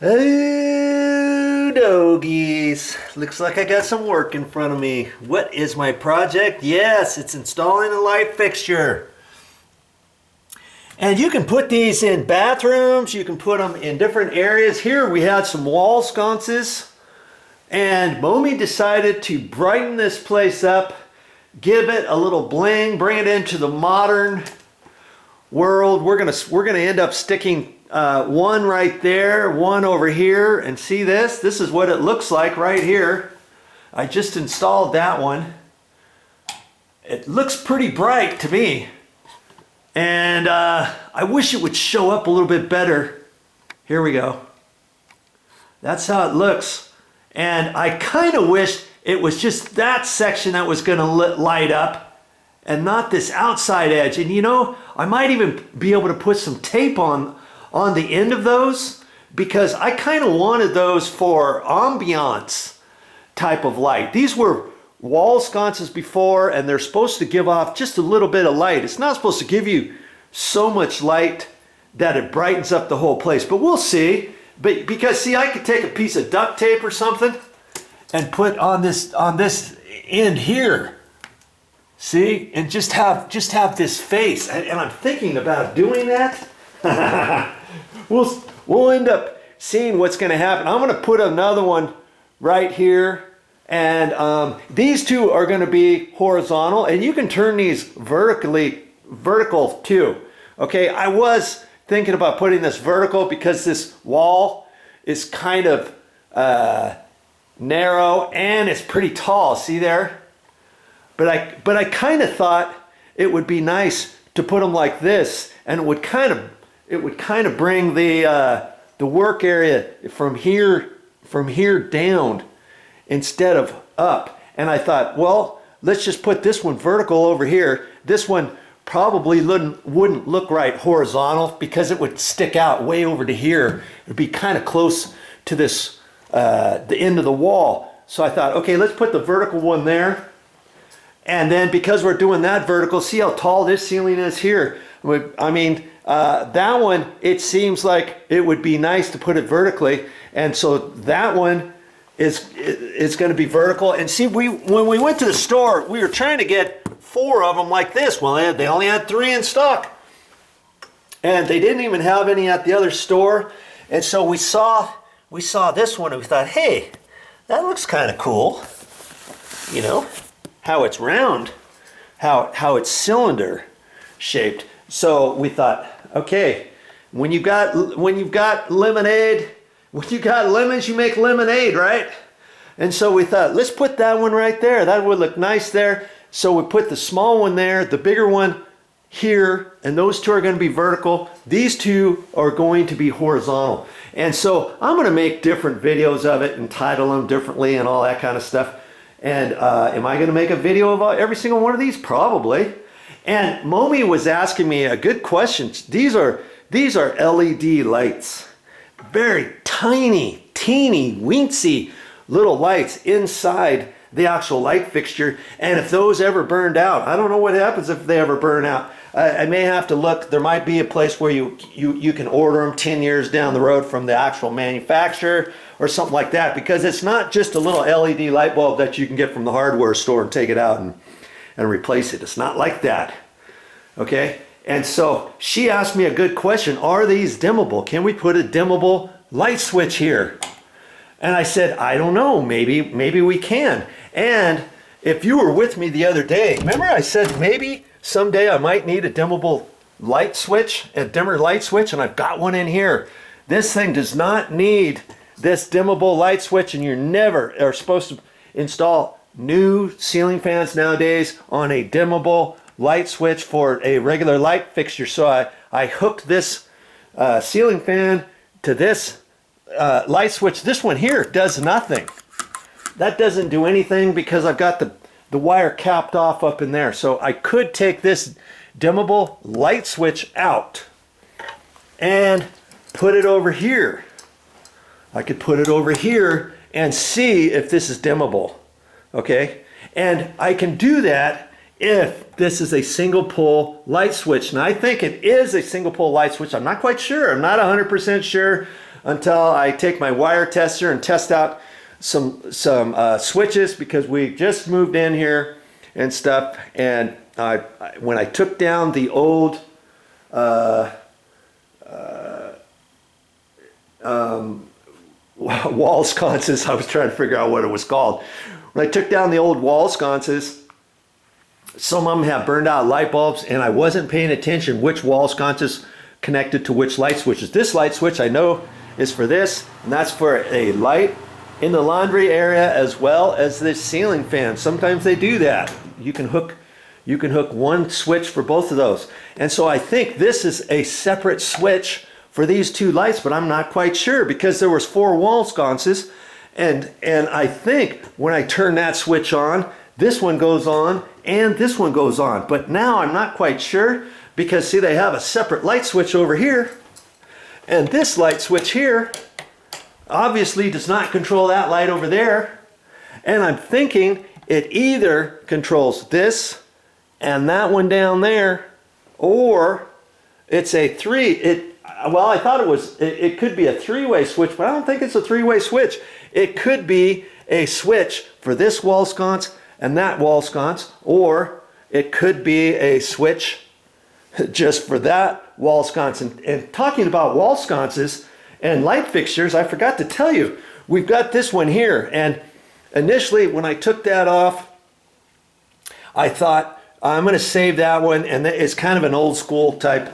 Oh, doggies. Looks like I got some work in front of me. What is my project? Yes, it's installing a light fixture. And you can put these in bathrooms. You can put them in different areas. Here we had some wall sconces. And Momi decided to brighten this place up, give it a little bling, bring it into the modern world. We're gonna end up sticking one right there, one over here, and see this? This is what it looks like right here. I just installed that one. It looks pretty bright to me. And I wish it would show up a little bit better. Here we go. That's how it looks. And I kind of wish it was just that section that was gonna light up and not this outside edge. And you know, I might even be able to put some tape on the end of those, because I kind of wanted those for ambiance type of light. These were wall sconces before, and they're supposed to give off just a little bit of light. It's not supposed to give you so much light that it brightens up the whole place, but we'll see. But because see, I could take a piece of duct tape or something and put on this end here. See, and just have this face. And I'm thinking about doing that. We'll end up seeing what's going to happen. I'm going to put another one right here, and these two are going to be horizontal, and you can turn these vertical too. Okay, I was thinking about putting this vertical because this wall is kind of narrow and it's pretty tall. See there? But I kind of thought it would be nice to put them like this, and it would kind of bring the work area from here down instead of up. And I thought, well, let's just put this one vertical over here. This one probably wouldn't look right horizontal because it would stick out way over to here. It'd be kind of close to this the end of the wall. So I thought, okay, let's put the vertical one there. And then because we're doing that vertical, see how tall this ceiling is here? I mean, that one, it seems like it would be nice to put it vertically. And so that one is going to be vertical. And see, when we went to the store, we were trying to get 4 of them like this. Well, they only had 3 in stock. And they didn't even have any at the other store. And so we saw this one and we thought, hey, that looks kind of cool. You know, how it's round, how it's cylinder shaped. So we thought, okay, when you've got lemonade, when you got lemons, you make lemonade, right? And so we thought, let's put that one right there. That would look nice there. So we put the small one there, the bigger one here, and those two are going to be vertical. These two are going to be horizontal. And so I'm going to make different videos of it and title them differently and all that kind of stuff. And am I going to make a video about every single one of these? Probably. And Momi was asking me a good question. These are LED lights. Very tiny, teeny, weensy little lights inside the actual light fixture. And if those ever burned out, I don't know what happens if they ever burn out. I may have to look. There might be a place where you can order them 10 years down the road from the actual manufacturer or something like that, because it's not just a little LED light bulb that you can get from the hardware store and take it out and replace it. It's not like that. Okay? And so she asked me a good question. Are these dimmable? Can we put a dimmable light switch here? And I said, I don't know. Maybe we can. And if you were with me the other day, remember I said maybe someday I might need a dimmable light switch, a dimmer light switch, and I've got one in here. This thing does not need this dimmable light switch, and you never are supposed to install new ceiling fans nowadays on a dimmable light switch for a regular light fixture. So I hooked this ceiling fan to this light switch. This one here does nothing. That doesn't do anything because I've got the wire capped off up in there. So I could take this dimmable light switch out and put it over here. I could put it over here and see if this is dimmable. Okay? And I can do that if this is a single pole light switch. And I think it is a single pole light switch. I'm not quite sure. I'm not 100% sure. until I take my wire tester and test out some switches, because we just moved in here and stuff. And when I took down the old wall sconces, I was trying to figure out what it was called. When I took down the old wall sconces, some of them have burned out light bulbs, and I wasn't paying attention which wall sconces connected to which light switches. This light switch I know is for this, and that's for a light in the laundry area, as well as this ceiling fan. Sometimes they do that. You can hook one switch for both of those. And so I think this is a separate switch for these two lights, but I'm not quite sure, because there was 4 wall sconces, and I think when I turn that switch on, this one goes on and this one goes on. But now I'm not quite sure, because see, they have a separate light switch over here, and this light switch here obviously does not control that light over there. And I'm thinking it either controls this and that one down there, or it's a well, I thought it could be a 3-way switch, but I don't think it's a 3-way switch. It could be a switch for this wall sconce and that wall sconce, or it could be a switch just for that wall sconce. And talking about wall sconces and light fixtures, I forgot to tell you, we've got this one here. And initially, when I took that off, I thought, I'm going to save that one, and it's kind of an old school type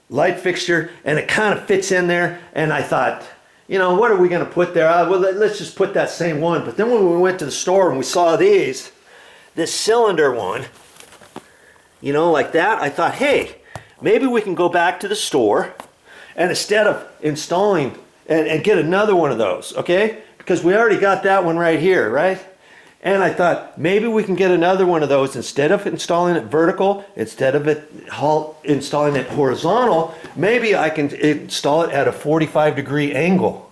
light fixture, and it kind of fits in there. And I thought, you know, what are we going to put there? Well, let's just put that same one. But then when we went to the store and we saw this cylinder one, you know, like that, I thought, hey, maybe we can go back to the store, and instead of installing and get another one of those, okay? Because we already got that one right here, right? And I thought, maybe we can get another one of those. Instead of installing it vertical, instead of installing it horizontal, maybe I can install it at a 45-degree angle.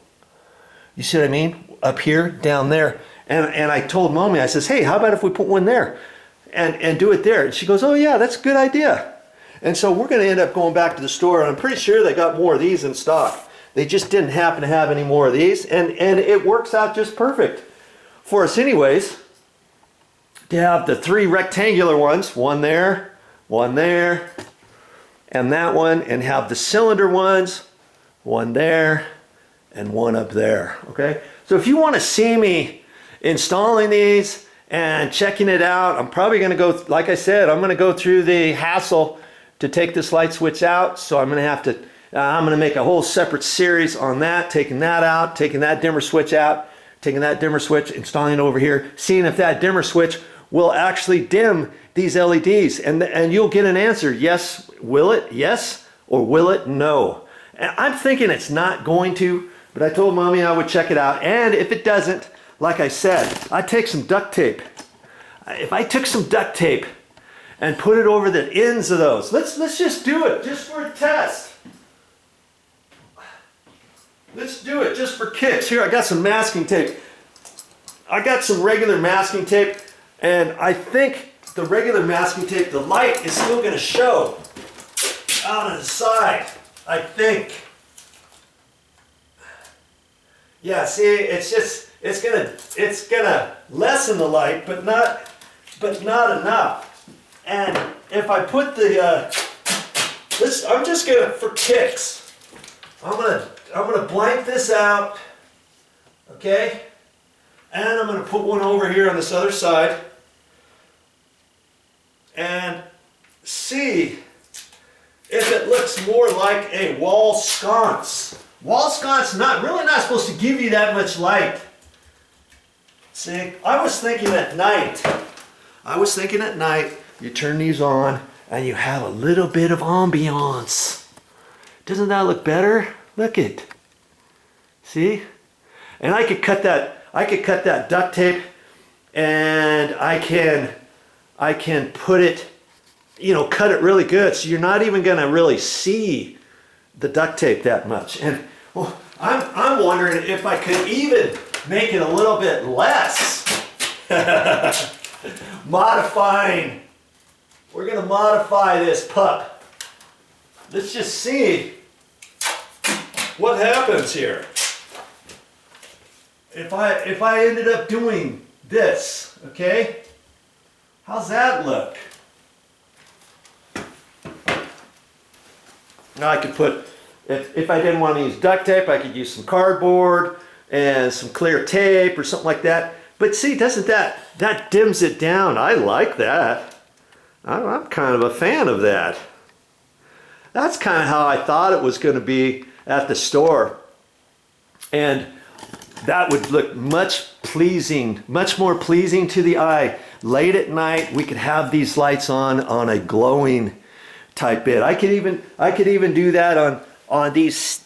You see what I mean? Up here, down there. And I told Mommy, I says, hey, how about if we put one there and do it there? And she goes, oh yeah, that's a good idea. And so we're going to end up going back to the store, and I'm pretty sure they got more of these in stock. They just didn't happen to have any more of these, and it works out just perfect for us anyways, to have the 3 rectangular ones, one there, and that one, and have the cylinder ones, one there, and one up there, okay? So if you want to see me installing these and checking it out, I'm probably going to go, like I said, I'm going to go through the hassle to take this light switch out. So I'm going to have to, I'm going to make a whole separate series on that, taking that out, taking that dimmer switch out, taking that dimmer switch, installing it over here, seeing if that dimmer switch will actually dim these LEDs, and you'll get an answer. Yes, will it? Yes, or will it? No. And I'm thinking it's not going to, but I told Mommy I would check it out, and if it doesn't, like I said, I'd take some duct tape. If I took some duct tape and put it over the ends of those, let's just do it, just for a test. Let's do it just for kicks. Here, I got some masking tape. I got some regular masking tape, and I think the regular masking tape, the light is still going to show out on the side, I think. Yeah, see, it's gonna lessen the light, but not enough. And if I put the I'm just gonna, for kicks, I'm gonna blank this out, okay? And I'm gonna put one over here on this other side and see if it looks more like a wall sconce. Wall sconce really not supposed to give you that much light. See, I was thinking at night you turn these on and you have a little bit of ambiance. Doesn't that look better? Look it. See? And I could cut that duct tape, and I can put it, cut it really good, so you're not even gonna really see the duct tape that much. And well, I'm wondering if I could even make it a little bit less. Modifying. We're gonna modify this pup. Let's just see what happens here? If I ended up doing this, okay? How's that look? Now I could put, if I didn't want to use duct tape, I could use some cardboard and some clear tape or something like that. But see, doesn't that dims it down? I like that. I'm kind of a fan of that. That's kind of how I thought it was going to be at the store. And that would look much more pleasing to the eye. Late at night, we could have these lights on a glowing type bit. I could even do that on this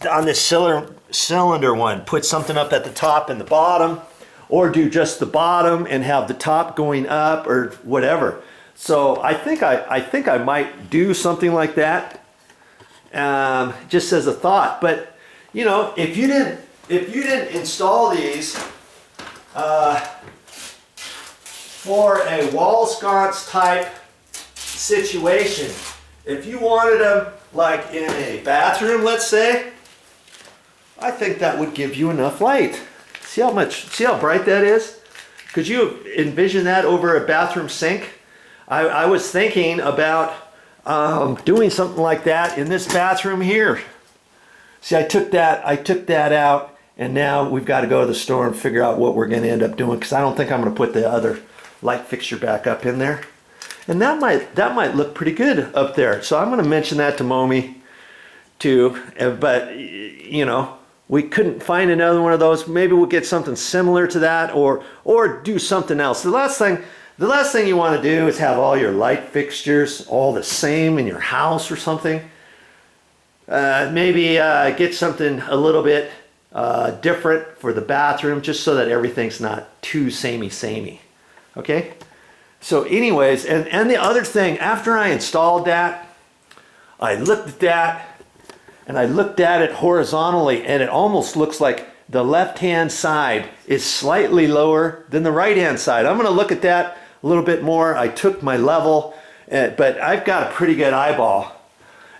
cylinder one. Put something up at the top and the bottom, or do just the bottom and have the top going up or whatever. So I think I might do something like that, just as a thought. But you know, if you didn't install these for a wall sconce type situation, if you wanted them like in a bathroom, let's say, I think that would give you enough light. See how bright that is? Could you envision that over a bathroom sink? I was thinking about doing something like that in this bathroom here. See, I took that out, and now we've got to go to the store and figure out what we're going to end up doing, because I don't think I'm going to put the other light fixture back up in there. And that might look pretty good up there. So I'm going to mention that to Momi too. But you know, we couldn't find another one of those. Maybe we'll get something similar to that, or do something else. The last thing you want to do is have all your light fixtures all the same in your house or something. Maybe get something a little bit different for the bathroom, just so that everything's not too samey. Okay? So anyways, and the other thing, after I installed that, I looked at that, and I looked at it horizontally, and it almost looks like the left-hand side is slightly lower than the right-hand side. I'm going to look at that a little bit more. I took my level, but I've got a pretty good eyeball.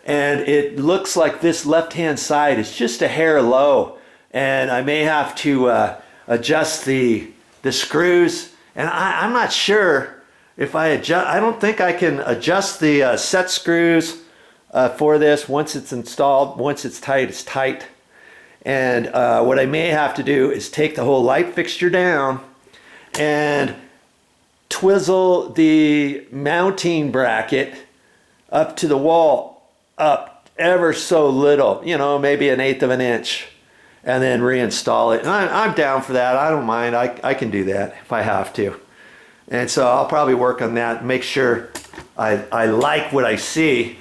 And it looks like this left-hand side is just a hair low. And I may have to adjust the screws. And I'm not sure if I adjust. I don't think I can adjust the set screws for this. Once it's installed, once it's tight. And what I may have to do is take the whole light fixture down and twizzle the mounting bracket up to the wall, up ever so little, you know, maybe 1/8 of an inch, and then reinstall it. And I'm down for that. I don't mind. I can do that if I have to. And so I'll probably work on that, make sure I like what I see.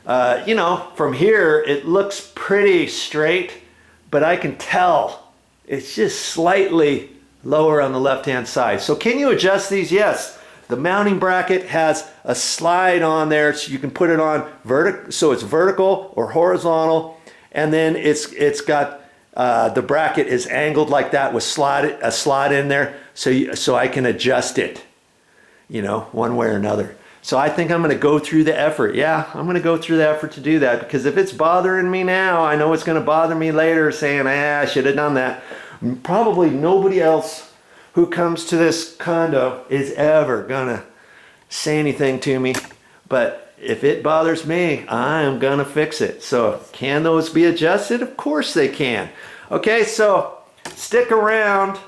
You know, from here it looks pretty straight, but I can tell it's just slightly lower on the left-hand side. So can you adjust these? Yes. The mounting bracket has a slide on there, so you can put it on vertical, so it's vertical or horizontal, and then it's got the bracket is angled like that with a slot in there, so I can adjust it, you know, one way or another. So I think I'm going to go through the effort. Yeah, I'm going to go through the effort to do that, because if it's bothering me now, I know it's going to bother me later, saying, I should have done that. Probably nobody else who comes to this condo is ever gonna say anything to me, but if it bothers me, I'm gonna fix it. So can those be adjusted? Of course they can. Okay, so stick around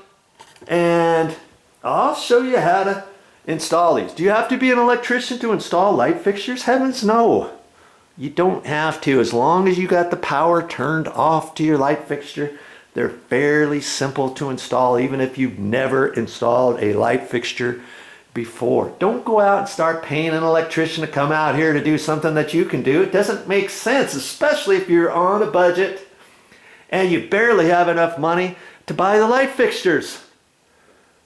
and I'll show you how to install these. Do you have to be an electrician to install light fixtures? Heavens no. You don't have to, as long as you got the power turned off to your light fixture. They're fairly simple to install, even if you've never installed a light fixture before. Don't go out and start paying an electrician to come out here to do something that you can do. It doesn't make sense, especially if you're on a budget and you barely have enough money to buy the light fixtures.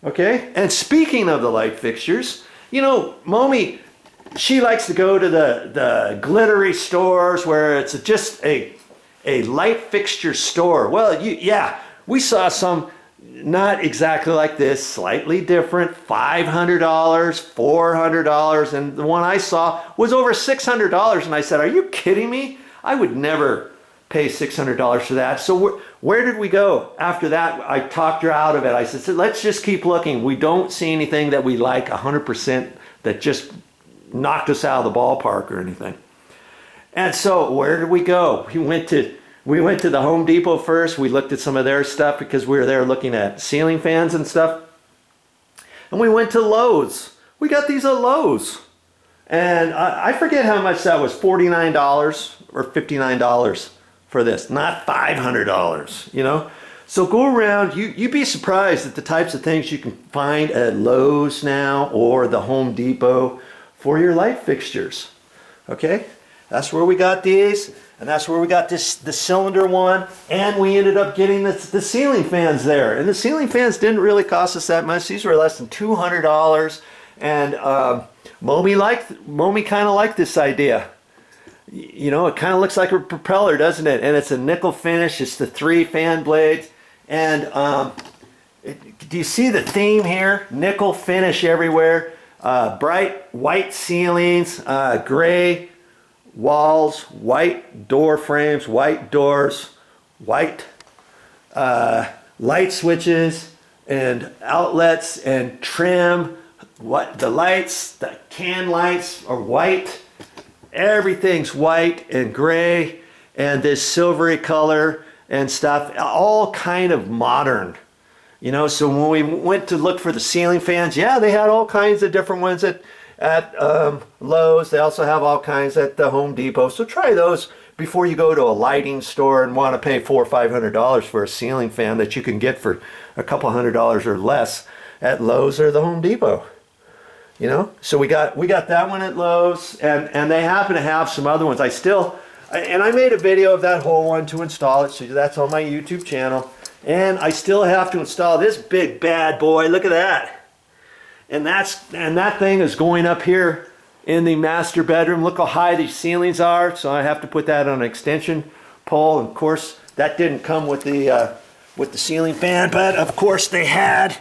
Okay? And speaking of the light fixtures, you know, Momi, she likes to go to the glittery stores where it's just a light fixture store. Well, yeah, we saw some not exactly like this, slightly different, $500, $400, and the one I saw was over $600, and I said, are you kidding me? I would never pay $600 for that. So where did we go after that? I talked her out of it. I said, so let's just keep looking. We don't see anything that we like 100% that just knocked us out of the ballpark or anything. And so where did we go? We went to the Home Depot first. We looked at some of their stuff because we were there looking at ceiling fans and stuff. And we went to Lowe's. We got these at Lowe's. And I forget how much that was, $49 or $59 for this, not $500, you know? So go around, you'd be surprised at the types of things you can find at Lowe's now or the Home Depot for your light fixtures, okay? That's where we got these, and that's where we got the cylinder one, and we ended up getting the ceiling fans there. And the ceiling fans didn't really cost us that much. These were less than $200, and Momi kind of liked this idea. You know, it kind of looks like a propeller, doesn't it? And it's a nickel finish. It's the 3 fan blades, and do you see the theme here? Nickel finish everywhere, bright white ceilings, gray walls, white door frames, white doors, white light switches and outlets and trim. The lights, the can lights are white. Everything's white and gray and this silvery color and stuff, all kind of modern. You know, so when we went to look for the ceiling fans, yeah, they had all kinds of different ones at Lowe's. They also have all kinds at the Home Depot. So try those before you go to a lighting store and want to pay $400 or $500 for a ceiling fan that you can get for a couple $100 or less at Lowe's or the Home Depot. You know, so we got that one at Lowe's, and they happen to have some other ones. I made a video of that whole one to install it, so that's on my YouTube channel. And I still have to install this big bad boy. Look at that. And that thing is going up here in the master bedroom. Look how high these ceilings are. So I have to put that on an extension pole. And of course, that didn't come with the ceiling fan, but of course they had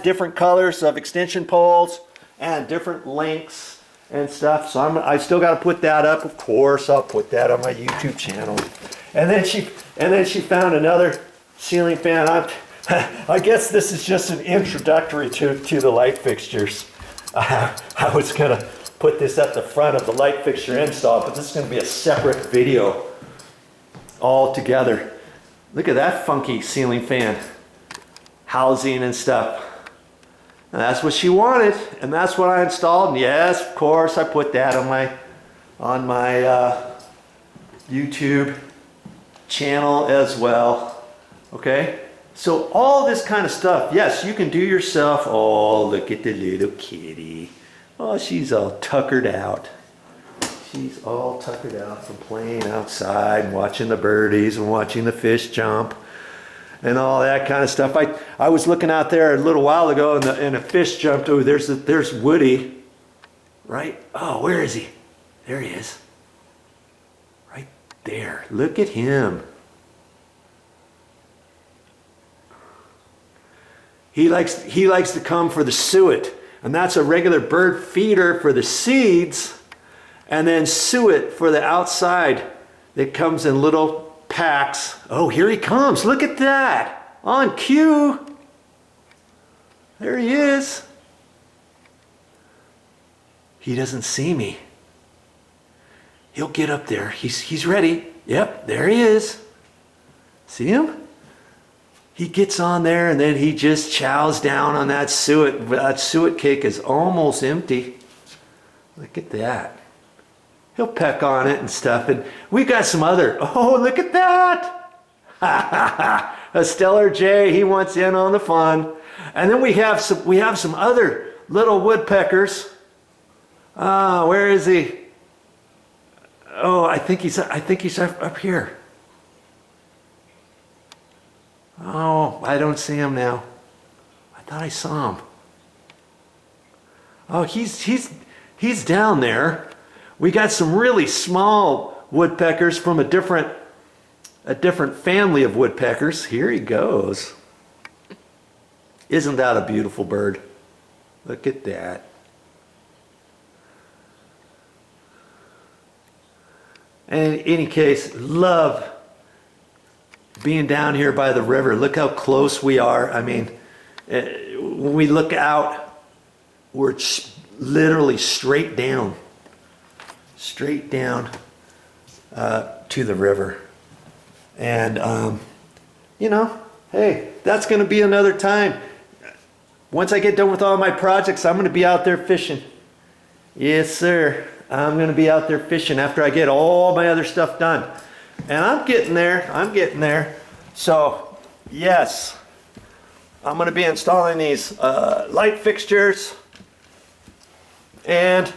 different colors of extension poles and different lengths and stuff. So I still got to put that up. Of course, I'll put that on my YouTube channel. And then she found another ceiling fan. I guess this is just an introductory to the light fixtures. I was going to put this at the front of the light fixture install, but this is going to be a separate video altogether. Look at that funky ceiling fan housing and stuff. And that's what she wanted, and that's what I installed. And yes, of course, I put that on my YouTube channel as well. Okay, so all this kind of stuff, yes, you can do yourself. Oh, look at the little kitty. Oh, she's all tuckered out. She's all tuckered out from playing outside and watching the birdies and watching the fish jump and all that kind of stuff. I was looking out there a little while ago, and a fish jumped. Oh, there's Woody, right? Oh, where is he? There he is. Right there. Look at him. He likes to come for the suet, and that's a regular bird feeder for the seeds, and then suet for the outside. It comes in little packs. Oh, here he comes. Look at that. On cue. There he is. He doesn't see me. He'll get up there. He's ready. Yep, there he is. See him? He gets on there, and then he just chows down on that suet. That suet cake is almost empty. Look at that. He'll peck on it and stuff. And we got some other, oh, look at that. A Stellar J, he wants in on the fun. And then we have some other little woodpeckers. Where is he? Oh, I think he's up here. Oh, I don't see him now. I thought I saw him. Oh, he's down there. We got some really small woodpeckers from a different family of woodpeckers. Here he goes. Isn't that a beautiful bird? Look at that. And in any case, love being down here by the river. Look how close we are. I mean, when we look out, we're literally straight down to the river. And you know, hey, that's going to be another time. Once I get done with all my projects, I'm going to be out there fishing. Yes, sir. I'm going to be out there fishing after I get all my other stuff done. And I'm getting there. I'm getting there. So, yes, I'm going to be installing these light fixtures. And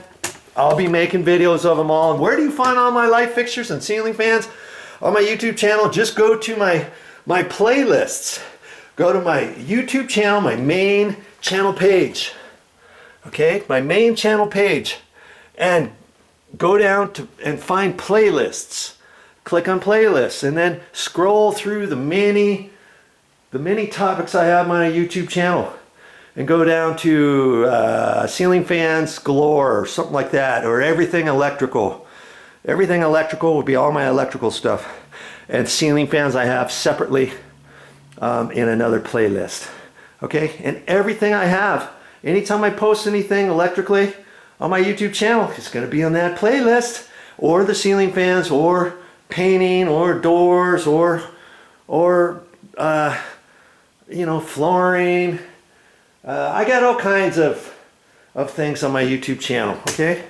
I'll be making videos of them all. And where do you find all my light fixtures and ceiling fans? On my YouTube channel, just go to my playlists. Go to my YouTube channel, my main channel page. Okay, my main channel page. And go down to and find playlists. Click on playlists and then scroll through the many topics I have on my YouTube channel. And go down to ceiling fans galore or something like that, or everything electrical. Everything electrical would be all my electrical stuff. And ceiling fans I have separately in another playlist. Okay, and everything I have, anytime I post anything electrically on my YouTube channel, it's going to be on that playlist, or the ceiling fans, or painting, or doors, or you know, flooring. I got all kinds of things on my YouTube channel. Okay,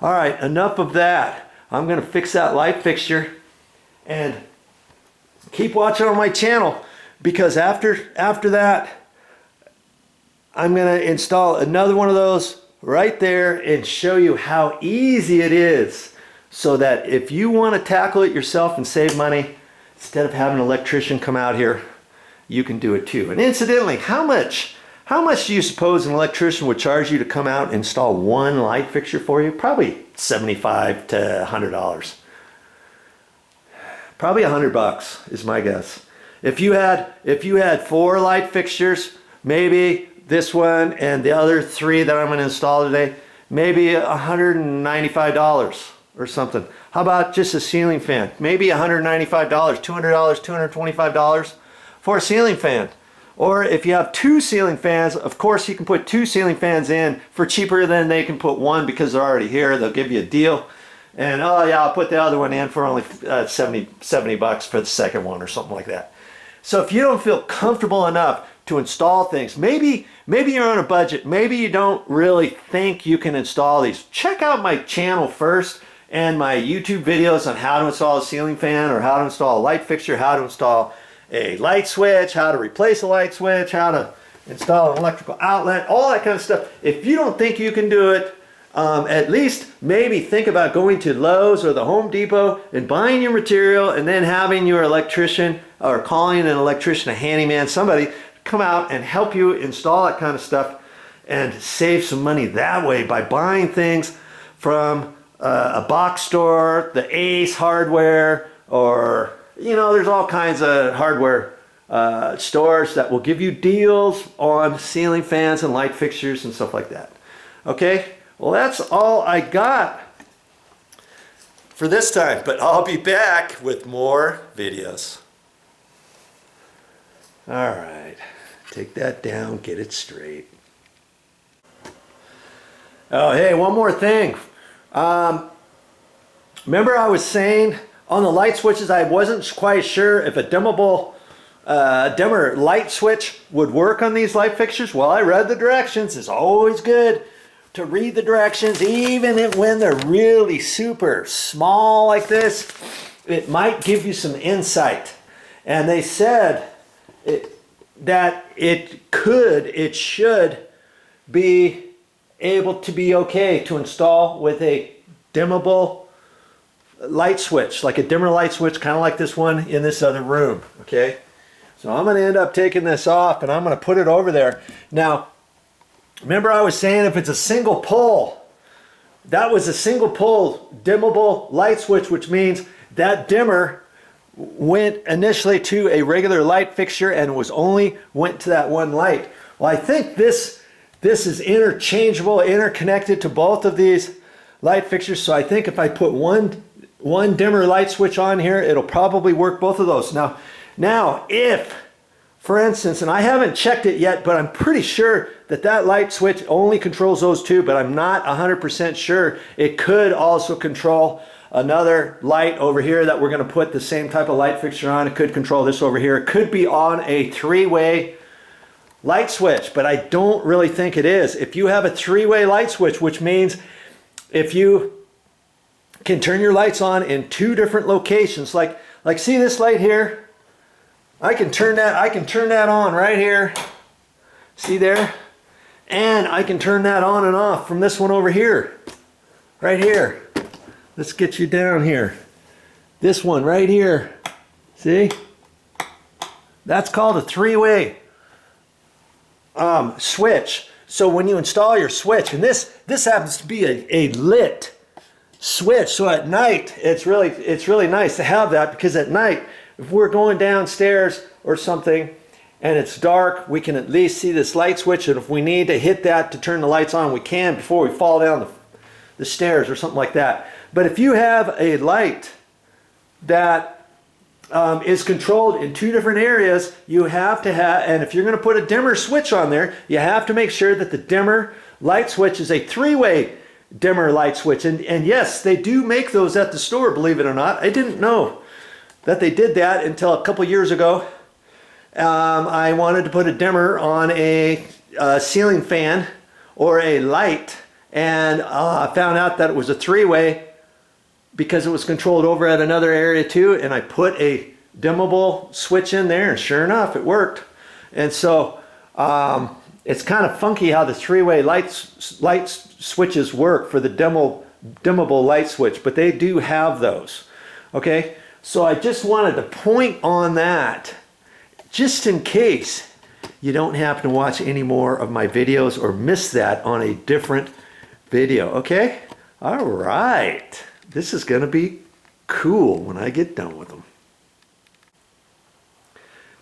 all right, enough of that. I'm going to fix that light fixture and keep watching on my channel, because after that I'm going to install another one of those right there and show you how easy it is, so that if you want to tackle it yourself and save money, instead of having an electrician come out here, you can do it too. And incidentally, how much do you suppose an electrician would charge you to come out and install one light fixture for you? Probably $75 to $100. Probably $100 is my guess. If you had 4 light fixtures, maybe this one and the other 3 that I'm going to install today, maybe $195 or something. How about just a ceiling fan? Maybe $195, $200, $225 for a ceiling fan. Or if you have 2 ceiling fans, of course you can put 2 ceiling fans in for cheaper than they can put one, because they're already here. They'll give you a deal. And oh yeah, I'll put the other one in for only 70 bucks for the second one or something like that. So if you don't feel comfortable enough to install things, maybe you're on a budget, maybe you don't really think you can install these, check out my channel first and my YouTube videos on how to install a ceiling fan, or how to install a light fixture, how to install a light switch, how to replace a light switch, how to install an electrical outlet, all that kind of stuff. If you don't think you can do it, at least maybe think about going to Lowe's or the Home Depot and buying your material, and then having your electrician, or calling an electrician, a handyman, somebody come out and help you install that kind of stuff, and save some money that way by buying things from a box store, the Ace Hardware, or you know, there's all kinds of hardware stores that will give you deals on ceiling fans and light fixtures and stuff like that. Okay, well that's all I got for this time, but I'll be back with more videos. All right, take that down, get it straight. Oh, hey, one more thing. Remember I was saying on the light switches, I wasn't quite sure if a dimmer light switch would work on these light fixtures. Well, I read the directions. It's always good to read the directions, even when they're really super small like this. It might give you some insight. And they said that it should be able to be okay to install with a dimmable light switch, like a dimmer light switch, kind of like this one in this other room. Okay, so I'm going to end up taking this off and I'm going to put it over there. Now remember I was saying if it's a single pole, that was a single pole dimmable light switch, which means that dimmer went initially to a regular light fixture and went to that one light. Well, I think this is interchangeable, interconnected to both of these light fixtures. So I think if I put one one dimmer light switch on here, it'll probably work both of those. Now if, for instance, and I haven't checked it yet, but I'm pretty sure that that light switch only controls those two, but I'm not 100% sure. It could also control another light over here that we're going to put the same type of light fixture on. It could control this over here. It could be on a three-way light switch, but I don't really think it is. If you have a three-way light switch, which means if you can turn your lights on in two different locations, like see this light here? I can turn that on right here. See there? And I can turn that on and off from this one over here. Right here. Let's get you down here. This one right here. See? That's called a three-way switch. So when you install your switch, and this happens to be a lit switch, so at night it's really nice to have that, because at night if we're going downstairs or something and it's dark, we can at least see this light switch, and if we need to hit that to turn the lights on, we can before we fall down the stairs or something like that. But if you have a light that is controlled in two different areas, you have to have, and if you're going to put a dimmer switch on there, you have to make sure that the dimmer light switch is a three-way dimmer light switch. And yes, they do make those at the store, believe it or not. I didn't know that they did that until a couple years ago. I wanted to put a dimmer on a ceiling fan or a light, and I found out that it was a three-way because it was controlled over at another area too, and I put a dimmable switch in there, and sure enough, it worked. And so it's kind of funky how the three-way light switches work for the dimmable light switch, but they do have those. Okay, so I just wanted to point on that, just in case you don't happen to watch any more of my videos or miss that on a different video. Okay, all right. This is going to be cool when I get done with them.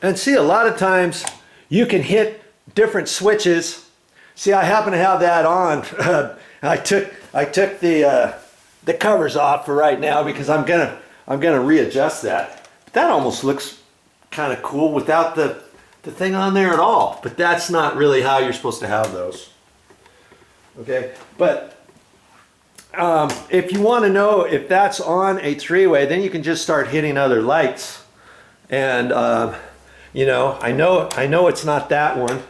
And see, a lot of times you can hit different switches. See, I happen to have that on. I took the covers off for right now because I'm gonna readjust that. That almost looks kind of cool without the thing on there at all. But that's not really how you're supposed to have those. Okay, but if you want to know if that's on a three-way, then you can just start hitting other lights. And you know, I know it's not that one,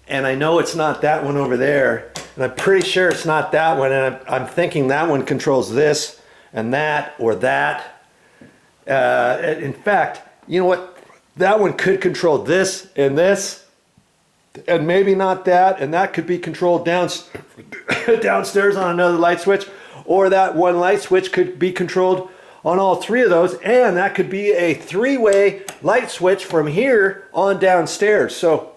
and I know it's not that one over there, and I'm pretty sure it's not that one, and I'm thinking that one controls this and that or that. In fact, you know what? That one could control this, and maybe not that, and that could be controlled downstairs on another light switch, or that one light switch could be controlled on all three of those, and that could be a three-way light switch from here on downstairs. So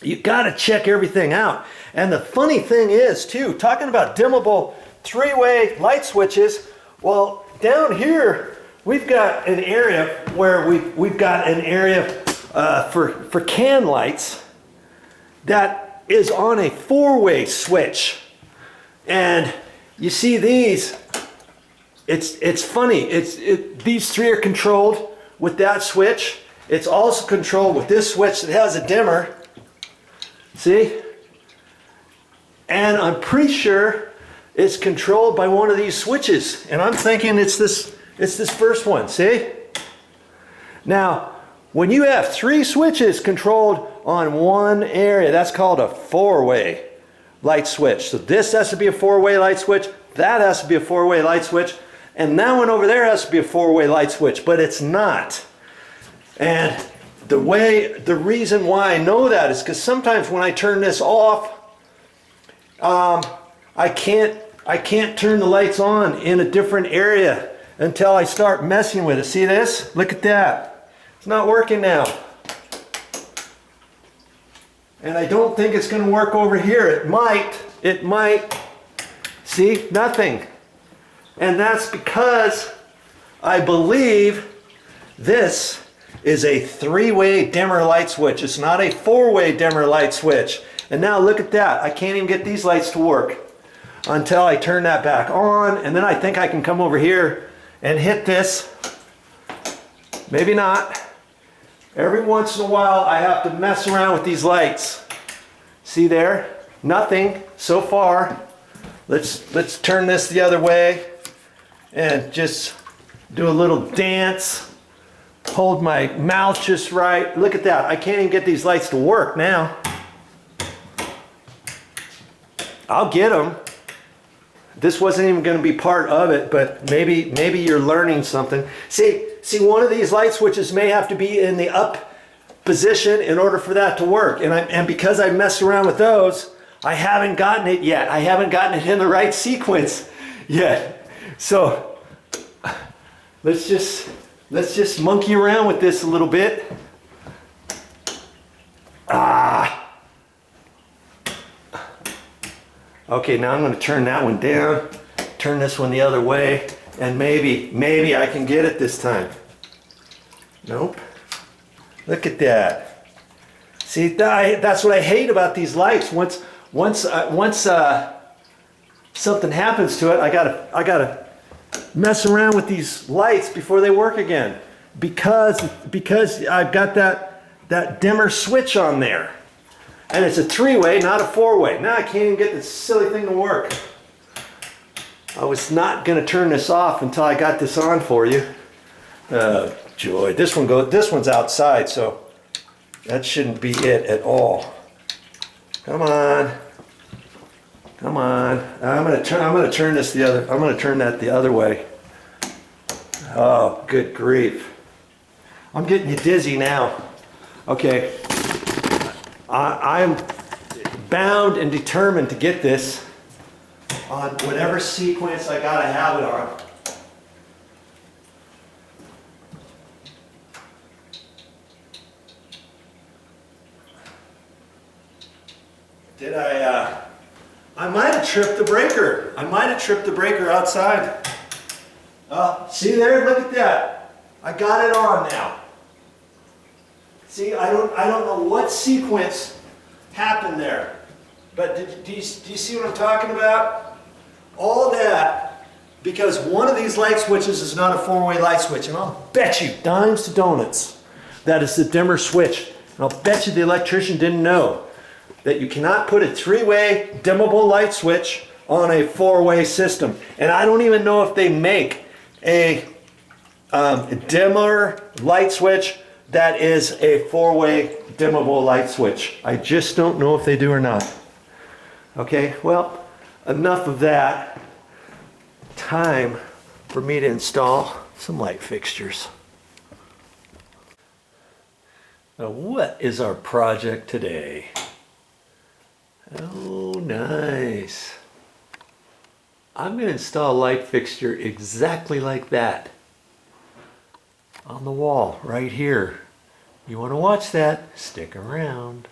you got to check everything out. And the funny thing is too, talking about dimmable three-way light switches, well, down here we've got an area where we've got an area for can lights that is on a four-way switch. And you see these, it's funny, these three are controlled with that switch. It's also controlled with this switch that has a dimmer. See? And I'm pretty sure it's controlled by one of these switches. And I'm thinking it's this first one, see? Now, when you have three switches controlled on one area, that's called a four-way light switch. So this has to be a four-way light switch, that has to be a four-way light switch, and that one over there has to be a four-way light switch, but it's not. And the reason why I know that is because sometimes when I turn this off, I can't turn the lights on in a different area until I start messing with it. See this? Look at that. It's not working now. And I don't think it's going to work over here. It might. See? Nothing. And that's because I believe this is a three-way dimmer light switch. It's not a four-way dimmer light switch. And now look at that. I can't even get these lights to work. until I turn that back on, and then I think I can come over here and hit this. Maybe not. Every once in a while I have to mess around with these lights. See there? Nothing so far. Let's turn this the other way and just do a little dance. Hold my mouth just right. Look at that. I can't even get these lights to work now. I'll get them. This wasn't even going to be part of it, but maybe you're learning something. See, one of these light switches may have to be in the up position in order for that to work. And because I messed around with those, I haven't gotten it yet. I haven't gotten it in the right sequence yet. So let's just monkey around with this a little bit. Okay, now I'm going to turn that one down, turn this one the other way, and maybe I can get it this time. Nope. Look at that. See, that's what I hate about these lights. Once something happens to it, I gotta mess around with these lights before they work again, because I've got that dimmer switch on there. And it's a 3-way, not a 4-way. Now I can't even get this silly thing to work. I was not going to turn this off until I got this on for you. Oh, joy. This one's outside, so that shouldn't be it at all. Come on. Come on. I'm going to turn that the other way. Oh, good grief. I'm getting you dizzy now. Okay. I'm bound and determined to get this on whatever sequence I gotta have it on. Did I might have tripped the breaker. I might have tripped the breaker outside. See there? Look at that. I got it on now. See, I don't know what sequence happened there, but do you see what I'm talking about? All that because one of these light switches is not a 4-way light switch, and I'll bet you dimes to donuts that is the dimmer switch. And I'll bet you the electrician didn't know that you cannot put a 3-way dimmable light switch on a 4-way system. And I don't even know if they make a dimmer light switch that is a 4-way dimmable light switch. I just don't know if they do or not. Okay, well, enough of that. Time for me to install some light fixtures. Now, what is our project today? Oh, nice. I'm going to install a light fixture exactly like that on the wall right here. You want to watch that? Stick around.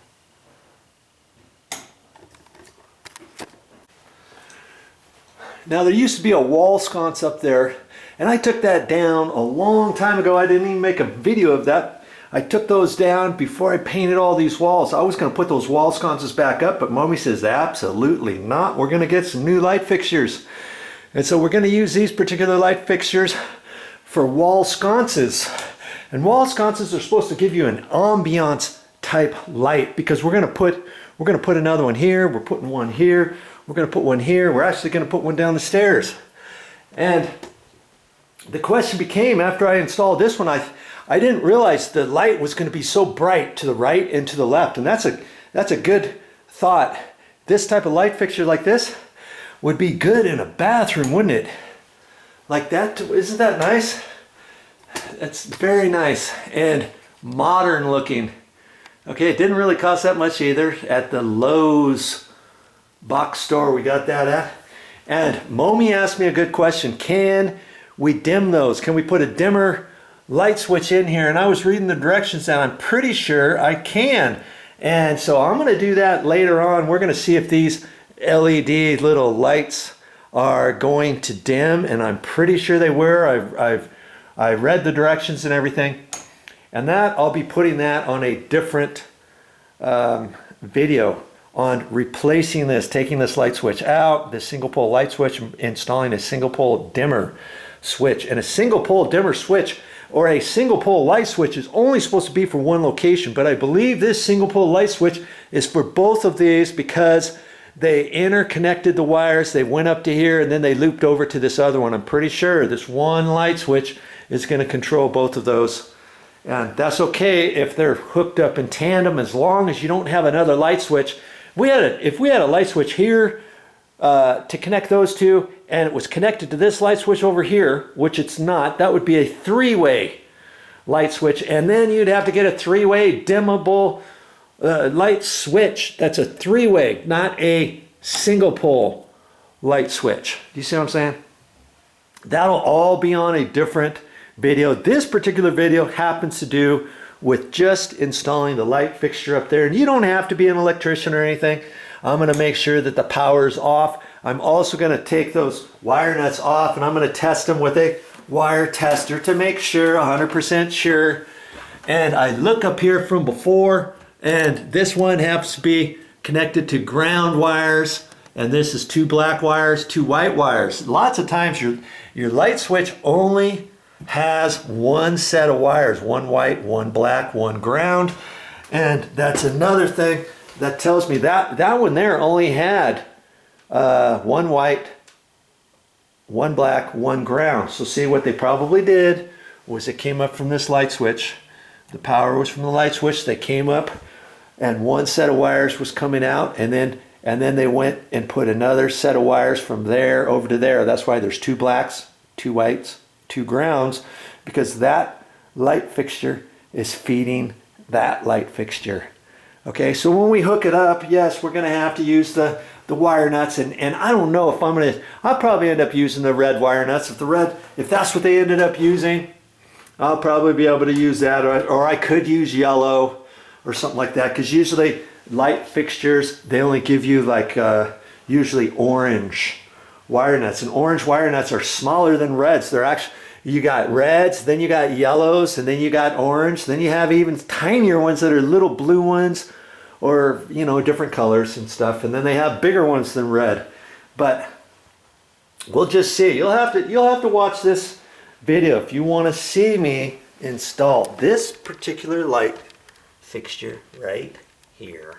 Now, there used to be a wall sconce up there, and I took that down a long time ago. I didn't even make a video of that. I took those down before I painted all these walls. I was going to put those wall sconces back up, but Mommy says absolutely not. We're going to get some new light fixtures. And so we're going to use these particular light fixtures for wall sconces. And wall sconces are supposed to give you an ambiance type light, because we're going to put another one here, we're putting one here, we're going to put one here, we're actually going to put one down the stairs. And the question became, after I installed this one, I didn't realize the light was going to be so bright to the right and to the left. And that's a good thought. This type of light fixture like this would be good in a bathroom, wouldn't it? Like that. Isn't that nice? That's very nice and modern looking. Okay, it didn't really cost that much either. At the Lowe's box store we got that at. And Mommy asked me a good question. Can we dim those? Can we put a dimmer light switch in here? And I was reading the directions and I'm pretty sure I can. And so I'm going to do that later on. We're going to see if these LED little lights are going to dim, and I'm pretty sure they were. I read the directions and everything. And that, I'll be putting that on a different video on replacing this, taking this light switch out, this single pole light switch, installing a single pole dimmer switch. And a single pole dimmer switch or a single pole light switch is only supposed to be for one location, but I believe this single pole light switch is for both of these because they interconnected the wires, they went up to here and then they looped over to this other one. I'm pretty sure this one light switch is going to control both of those. And that's okay if they're hooked up in tandem, as long as you don't have another light switch. If we had a light switch here to connect those two, and it was connected to this light switch over here, which it's not, that would be a three-way light switch. And then you'd have to get a three-way dimmable light switch. That's a three-way, not a single pole light switch. Do you see what I'm saying? That'll all be on a different video. This particular video happens to do with just installing the light fixture up there, and you don't have to be an electrician or anything. I'm going to make sure that the power is off. I'm also going to take those wire nuts off, and I'm going to test them with a wire tester to make sure, 100% sure. And I look up here from before, and this one happens to be connected to ground wires, and this is 2 black wires, 2 white wires. Lots of times your light switch only has one set of wires, 1 white, 1 black, 1 ground. And that's another thing that tells me that one there only had 1 white, 1 black, 1 ground. So see, what they probably did was it came up from this light switch. The power was from the light switch. They came up and one set of wires was coming out, and then they went and put another set of wires from there over to there. That's why there's 2 blacks, 2 whites, 2 grounds, because that light fixture is feeding that light fixture. Okay, so when we hook it up, yes, we're going to have to use the wire nuts, and I don't know if I'll probably end up using the red wire nuts. If that's what they ended up using, I'll probably be able to use that, or I could use yellow or something like that, because usually light fixtures, they only give you like usually orange wire nuts, and orange wire nuts are smaller than reds. They're actually, you got reds, then you got yellows, and then you got orange, then you have even tinier ones that are little blue ones, or different colors and stuff, and then they have bigger ones than red. But we'll just see. You'll have to watch this video if you want to see me install this particular light fixture right here.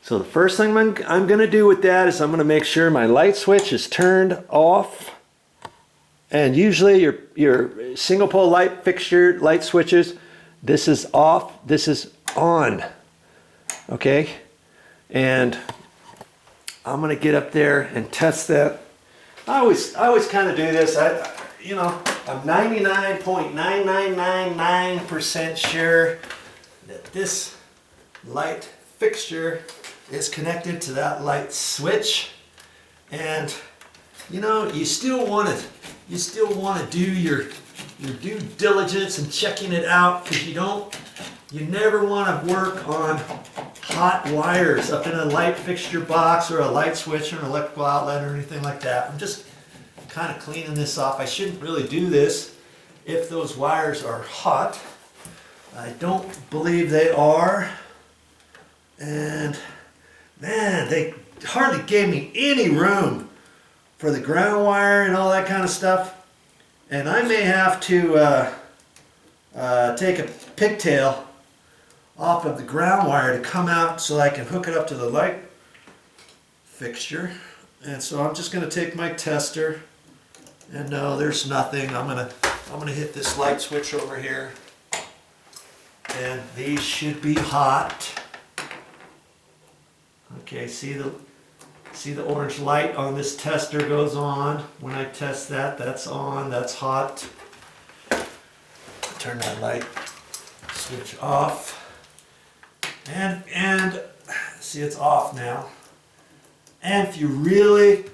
So the first thing I'm going to do with that is I'm going to make sure my light switch is turned off. And usually your single pole light fixture light switches, this is off, this is on. Okay? And I'm going to get up there and test that. I always kind of do this. I'm 99.9999% sure that this light fixture is connected to that light switch, and you still want to do your due diligence and checking it out, because you never want to work on hot wires up in a light fixture box or a light switch or an electrical outlet or anything like that. I'm just kind of cleaning this off. I shouldn't really do this if those wires are hot. I don't believe they are. And man, they hardly gave me any room for the ground wire and all that kind of stuff. And I may have to take a pigtail off of the ground wire to come out so I can hook it up to the light fixture. And so I'm just going to take my tester, and no, there's nothing. I'm gonna hit this light switch over here, and these should be hot. Okay, see the orange light on this tester goes on. When I test that, that's on, that's hot. Turn that light switch off. And see, it's off now. And if you really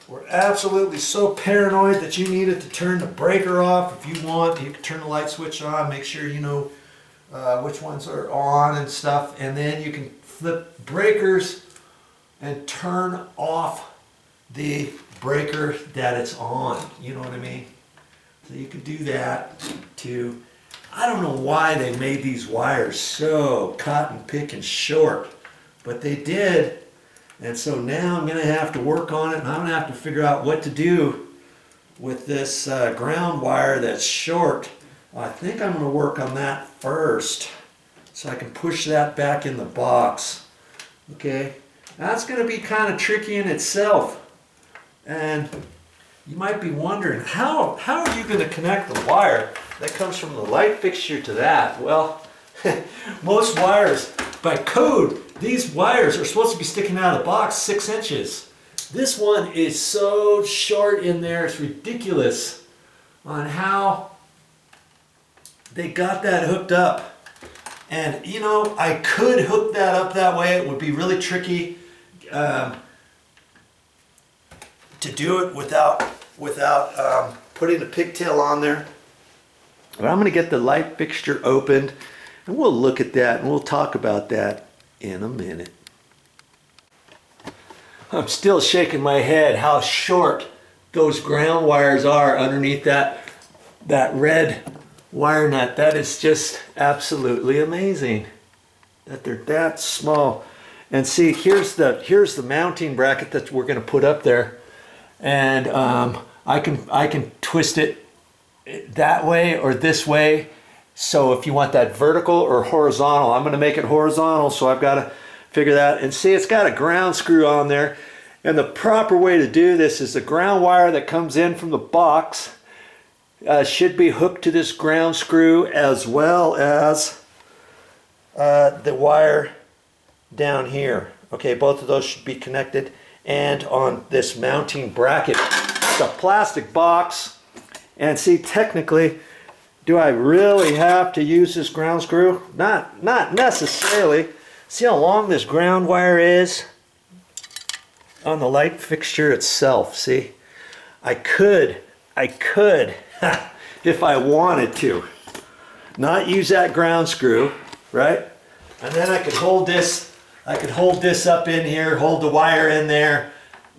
were absolutely so paranoid that you needed to turn the breaker off, if you want, you can turn the light switch on, make sure you know which ones are on and stuff, and then you can flip breakers and turn off the breaker that it's on. You know what I mean? So you can do that too. I don't know why they made these wires so cotton picking short, but they did. And so now I'm gonna have to work on it, and I'm gonna have to figure out what to do with this ground wire that's short. I think I'm gonna work on that first so I can push that back in the box. Okay, that's gonna be kind of tricky in itself. And you might be wondering, how are you gonna connect the wire that comes from the light fixture to that? Well, most wires, by code, these wires are supposed to be sticking out of the box 6 inches. This one is so short in there, it's ridiculous on how they got that hooked up. And you know, I could hook that up that way. It would be really tricky to do it without putting a pigtail on there. But I'm going to get the light fixture opened, and we'll look at that and we'll talk about that in a minute. I'm still shaking my head how short those ground wires are underneath that red wire nut. That is just absolutely amazing that they're that small. And see, here's the mounting bracket that we're going to put up there, and I can twist it that way or this way. So if you want that vertical or horizontal, I'm going to make it horizontal, so I've got to figure that. And see, it's got a ground screw on there, and the proper way to do this is the ground wire that comes in from the box should be hooked to this ground screw, as well as the wire down here. Okay, both of those should be connected, and on this mounting bracket. It's a plastic box, and see, technically, do I really have to use this ground screw? Not necessarily. See how long this ground wire is on the light fixture itself. See, I could if I wanted to not use that ground screw, right? And then I could hold this up in here, hold the wire in there,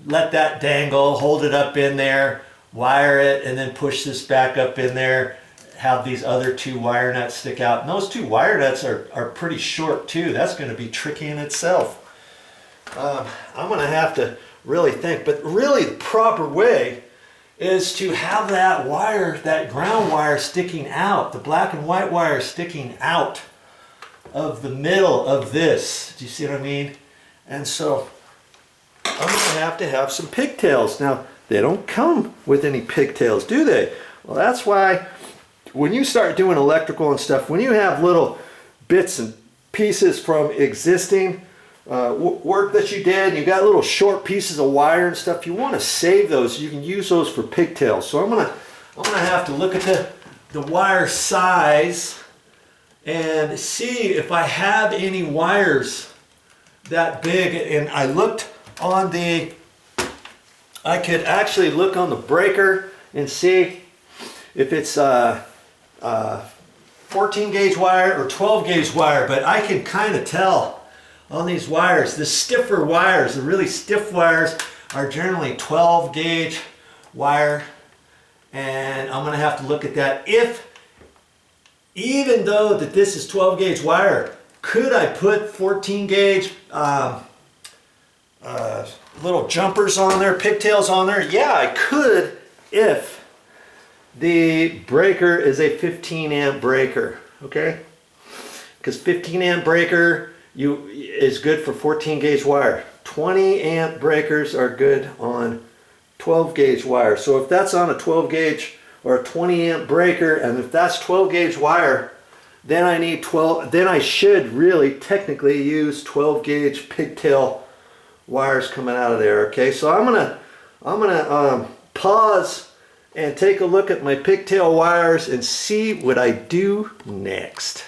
let that dangle, hold it up in there, wire it, and then push this back up in there, have these other 2 wire nuts stick out. And those 2 wire nuts are pretty short too. That's going to be tricky in itself. I'm going to have to really think, but really the proper way is to have that wire, that ground wire sticking out, the black and white wire sticking out of the middle of this. Do you see what I mean? And so I'm going to have some pigtails. Now, they don't come with any pigtails, do they? Well, that's why when you start doing electrical and stuff, when you have little bits and pieces from existing work that you did, and you got little short pieces of wire and stuff, you want to save those. You can use those for pigtails. So I'm gonna have to look at the wire size and see if I have any wires that big. And I looked on I could actually look on the breaker and see if it's 14 gauge wire or 12 gauge wire, but I can kind of tell on these wires. The stiffer wires, the really stiff wires, are generally 12 gauge wire, and I'm going to have to look at that. Even though that this is 12 gauge wire, could I put 14 gauge little jumpers on there, pigtails on there? Yeah, I could, if the breaker is a 15 amp breaker, okay? Because 15 amp breaker is good for 14 gauge wire. 20 amp breakers are good on 12 gauge wire. So if that's on a 12 gauge or a 20 amp breaker, and if that's 12 gauge wire, then I need 12, then I should really technically use 12 gauge pigtail wires coming out of there. Okay, so I'm gonna pause and take a look at my pigtail wires and see what I do next.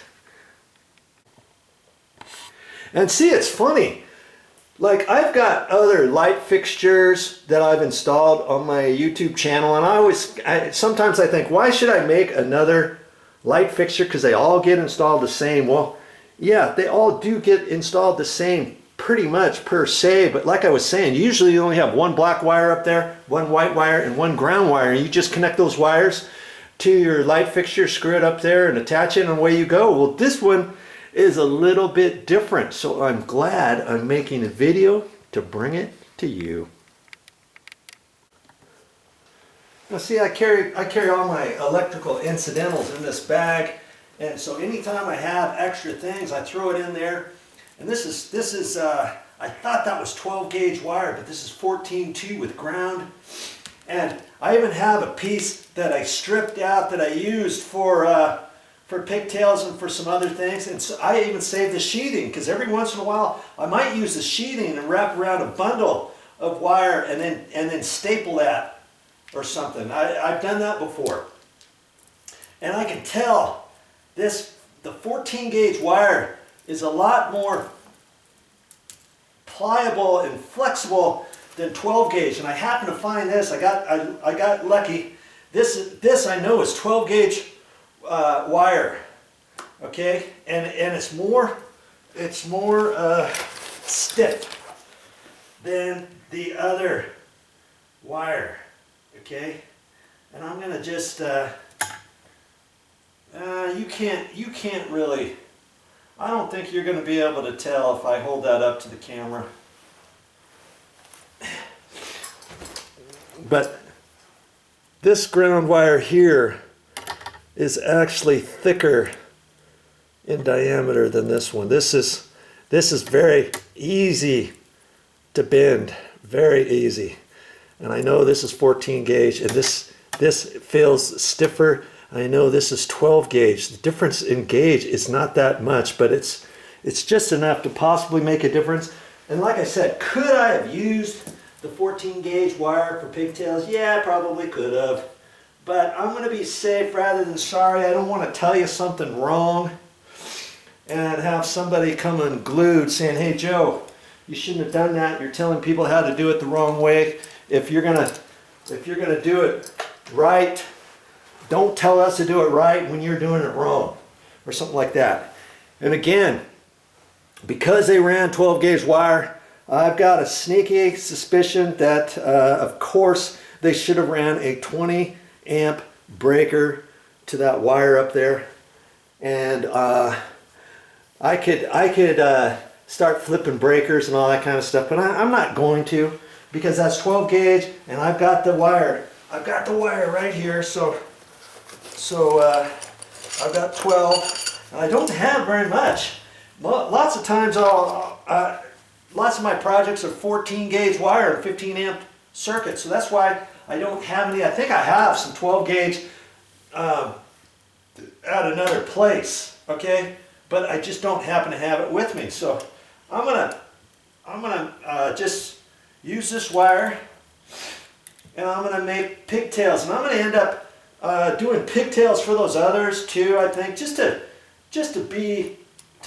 And see, it's funny, like I've got other light fixtures that I've installed on my YouTube channel, and sometimes I think, why should I make another light fixture? Because they all get installed the same. Well, yeah, they all do get installed the same pretty much per se, but like I was saying, usually you only have one black wire up there, one white wire, and one ground wire, and you just connect those wires to your light fixture, screw it up there and attach it and away you go. Well, this one is a little bit different, so I'm glad I'm making a video to bring it to you. Now see, I carry all my electrical incidentals in this bag, and so anytime I have extra things, I throw it in there. And this is I thought that was 12 gauge wire, but this is 14-2 with ground. And I even have a piece that I stripped out that I used for pigtails and for some other things. And so I even saved the sheathing, because every once in a while I might use the sheathing and wrap around a bundle of wire and then staple that or something. I've done that before. And I can tell the 14 gauge wire is a lot more pliable and flexible than 12 gauge. And I happen to find this. I got lucky. This I know is 12 gauge wire. Okay, and it's more stiff than the other wire. Okay, and I'm gonna just you can't really, I don't think you're going to be able to tell if I hold that up to the camera. But this ground wire here is actually thicker in diameter than this one. This is very easy to bend, very easy. And I know this is 14 gauge, and this feels stiffer. I know this is 12 gauge. The difference in gauge is not that much, but it's just enough to possibly make a difference. And like I said, could I have used the 14 gauge wire for pigtails? Yeah, I probably could have. But I'm going to be safe rather than sorry. I don't want to tell you something wrong and have somebody come unglued saying, hey Joe, you shouldn't have done that. You're telling people how to do it the wrong way. If you're gonna do it right, don't tell us to do it right when you're doing it wrong, or something like that. And again, because they ran 12 gauge wire, I've got a sneaky suspicion that, of course, they should have ran a 20 amp breaker to that wire up there. And I could start flipping breakers and all that kind of stuff, but I'm not going to, because that's 12 gauge, and I've got the wire. I've got the wire right here, so I've got 12, and I don't have very much. Lots of times, lots of my projects are 14 gauge wire and 15 amp circuits, so that's why I don't have any. I think I have some 12 gauge at another place, okay, but I just don't happen to have it with me. So I'm gonna just use this wire, and I'm gonna make pigtails, and I'm gonna end up doing pigtails for those others too, I think, just to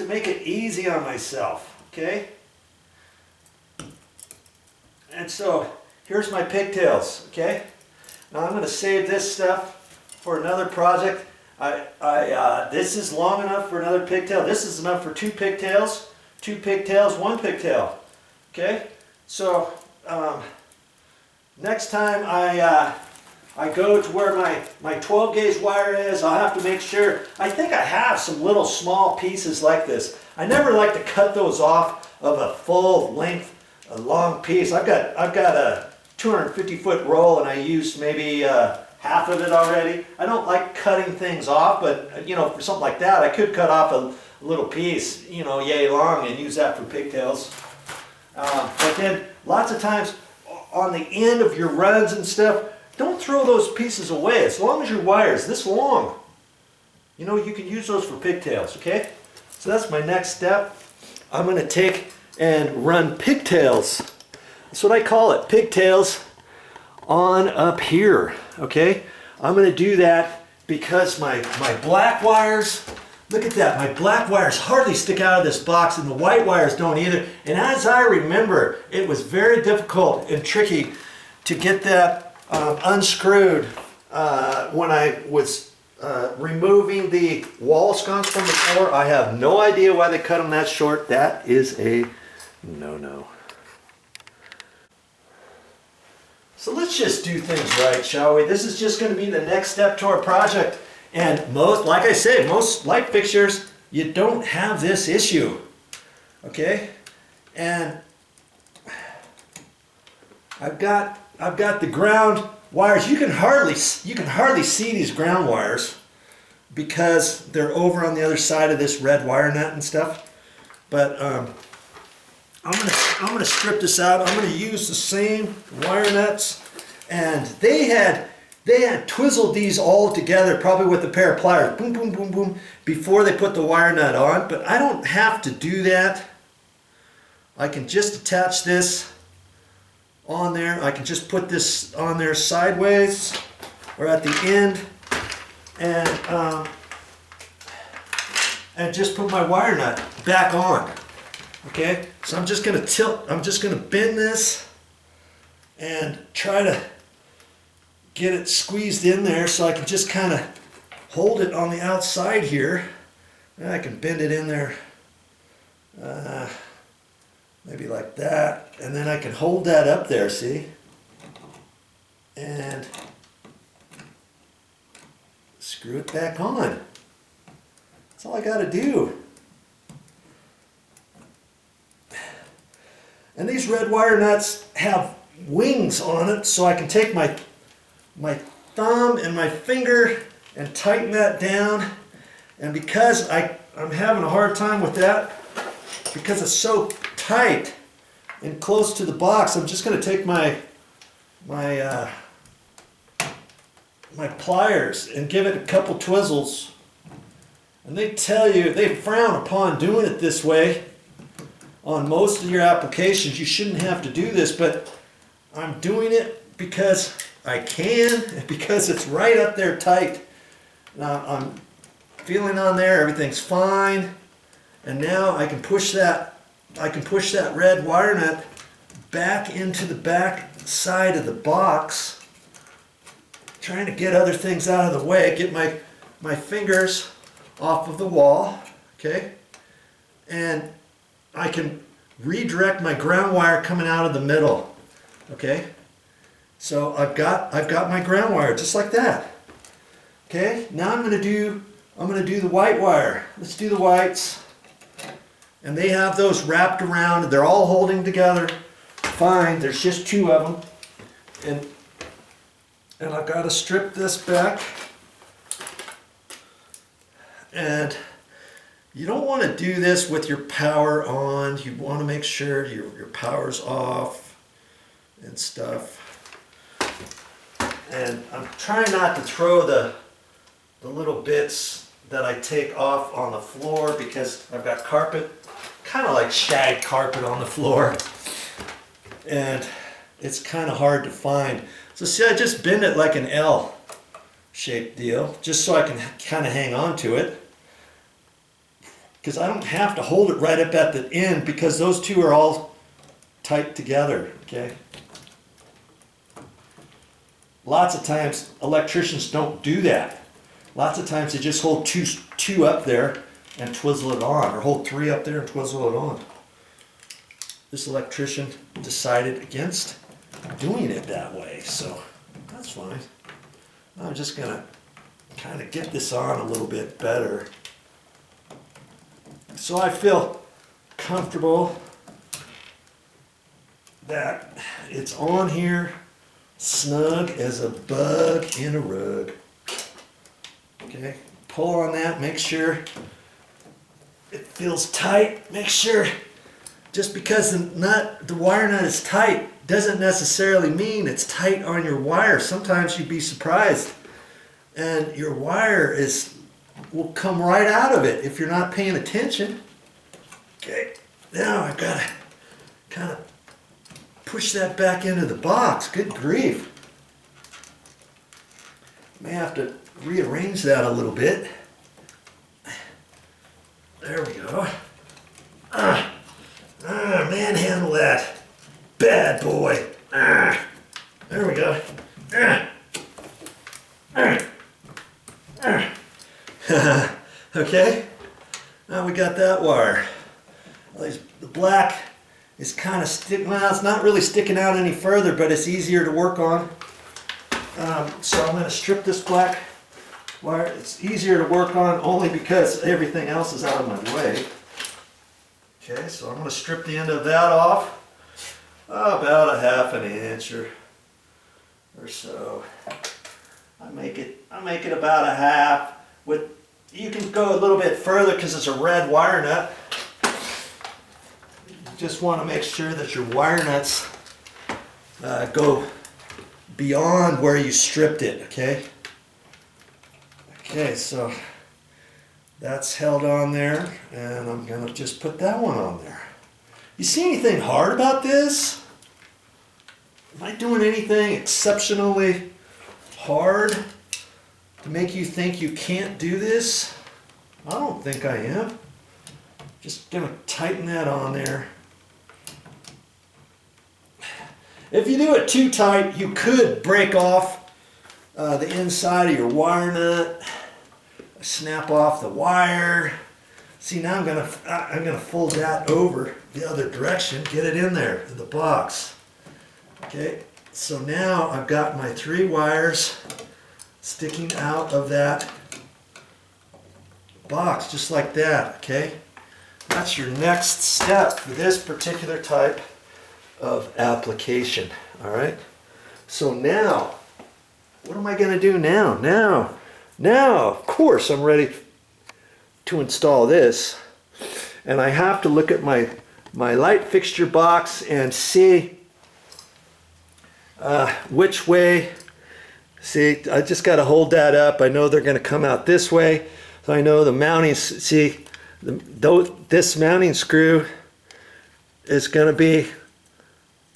make it easy on myself, okay? And so here's my pigtails, okay? Now I'm going to save this stuff for another project. This is long enough for another pigtail. This is enough for two pigtails, one pigtail, okay? So next time I go to where my 12 gauge wire is, I'll have to make sure. I think I have some little small pieces like this. I never like to cut those off of a full length, a long piece. I've got a 250 foot roll, and I used maybe half of it already. I don't like cutting things off, but you know, for something like that, I could cut off a little piece, you know, yay long, and use that for pigtails. But then lots of times on the end of your runs and stuff, don't throw those pieces away. As long as your wire is this long, you know, you can use those for pigtails, okay? So that's my next step. I'm going to take and run pigtails. That's what I call it, pigtails on up here, okay? I'm going to do that because my black wires, look at that, my black wires hardly stick out of this box, and the white wires don't either. And as I remember, it was very difficult and tricky to get that unscrewed when I was removing the wall sconce from the floor. I have no idea why they cut them that short. That is a no-no. So let's just do things right, shall we? This is just going to be the next step to our project. And like I say, most light fixtures, you don't have this issue. Okay? And I've got the ground wires. You can hardly see these ground wires because they're over on the other side of this red wire nut and stuff. But I'm gonna strip this out. I'm gonna use the same wire nuts, and they had twizzled these all together, probably with a pair of pliers, boom, boom, boom, boom, before they put the wire nut on. But I don't have to do that. I can just attach this on there. I can just put this on there sideways or at the end, and just put my wire nut back on. Okay, so I'm just going to I'm just going to bend this and try to get it squeezed in there so I can just kind of hold it on the outside here. And I can bend it in there maybe like that, and then I can hold that up there, see? And screw it back on. That's all I got to do. And these red wire nuts have wings on it, so I can take my thumb and my finger and tighten that down. And because I'm having a hard time with that, because it's so tight and close to the box, I'm just going to take my pliers and give it a couple twizzles. And they frown upon doing it this way. On most of your applications, you shouldn't have to do this, but I'm doing it because I can, and because it's right up there tight. Now I'm feeling on there, everything's fine, and now I can push that red wire nut back into the back side of the box, trying to get other things out of the way, get my fingers off of the wall, okay, and I can redirect my ground wire coming out of the middle. Okay, so I've got my ground wire just like that. Okay, now I'm gonna do the white wire. Let's do the whites, and they have those wrapped around. They're all holding together fine. There's just two of them, and I've got to strip this back. And you don't want to do this with your power on. You want to make sure your power's off and stuff. And I'm trying not to throw the little bits that I take off on the floor because I've got carpet, kind of like shag carpet on the floor. And it's kind of hard to find. So see, I just bend it like an L-shaped deal, just so I can kind of hang on to it. Because I don't have to hold it right up at the end because those two are all tight together, okay? Lots of times electricians don't do that. Lots of times they just hold two up there and twizzle it on, or hold three up there and twizzle it on. This electrician decided against doing it that way, so that's fine. I'm just gonna kind of get this on a little bit better, so I feel comfortable that it's on here, snug as a bug in a rug. Okay, pull on that, make sure it feels tight. Make sure, just because the wire nut is tight doesn't necessarily mean it's tight on your wire. Sometimes you'd be surprised and your wire will come right out of it if you're not paying attention. Okay, now I've got to kind of push that back into the box. Good grief. May have to rearrange that a little bit. There we go. Manhandle that bad boy. There we go. Okay, now we got that wire. The black is kind of well, it's not really sticking out any further, but it's easier to work on. So I'm going to strip this black wire. It's easier to work on only because everything else is out of my way. Okay, so I'm going to strip the end of that off. About a ½ an inch or so. I make it about a half. You can go a little bit further because it's a red wire nut. You just want to make sure that your wire nuts go beyond where you stripped it, okay? Okay, so that's held on there, and I'm gonna just put that one on there. You see anything hard about this? Am I doing anything exceptionally hard to make you think you can't do this? I don't think I am. Just gonna tighten that on there. If you do it too tight, you could break off the inside of your wire nut, snap off the wire. See, now I'm gonna fold that over the other direction, get it in there in the box. Okay, so now I've got my 3 wires sticking out of that box, just like that, okay? That's your next step for this particular type of application, all right? So now, what am I gonna do now? Now, of course, I'm ready to install this, and I have to look at my light fixture box and see which way. See, I just got to hold that up. I know they're going to come out this way, so I know the mounting. See, this mounting screw is going to be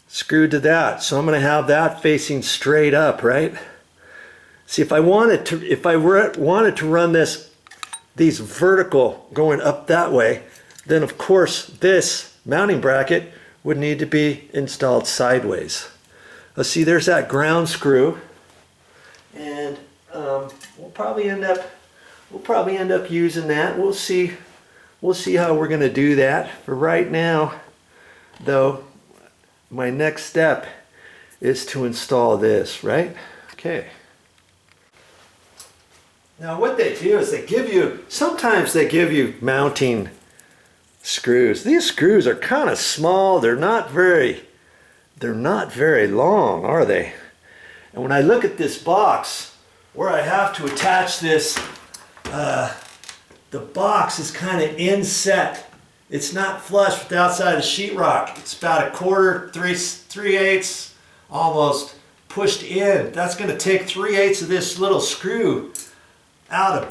screwed to that, so I'm going to have that facing straight up, right? See, if I wanted to run these vertical going up that way, then of course this mounting bracket would need to be installed sideways. Let's see, there's that ground screw, and we'll probably end up using that. We'll see how we're going to do that. For right now, though, my next step is to install this, right? Okay. Now what they do is sometimes they give you mounting screws. These screws are kind of small. They're not very long, are they? And when I look at this box where I have to attach this, the box is kind of inset. It's not flush with the outside of the sheetrock. It's about 1/4, 3/8 almost pushed in. That's going to take 3/8 of this little screw out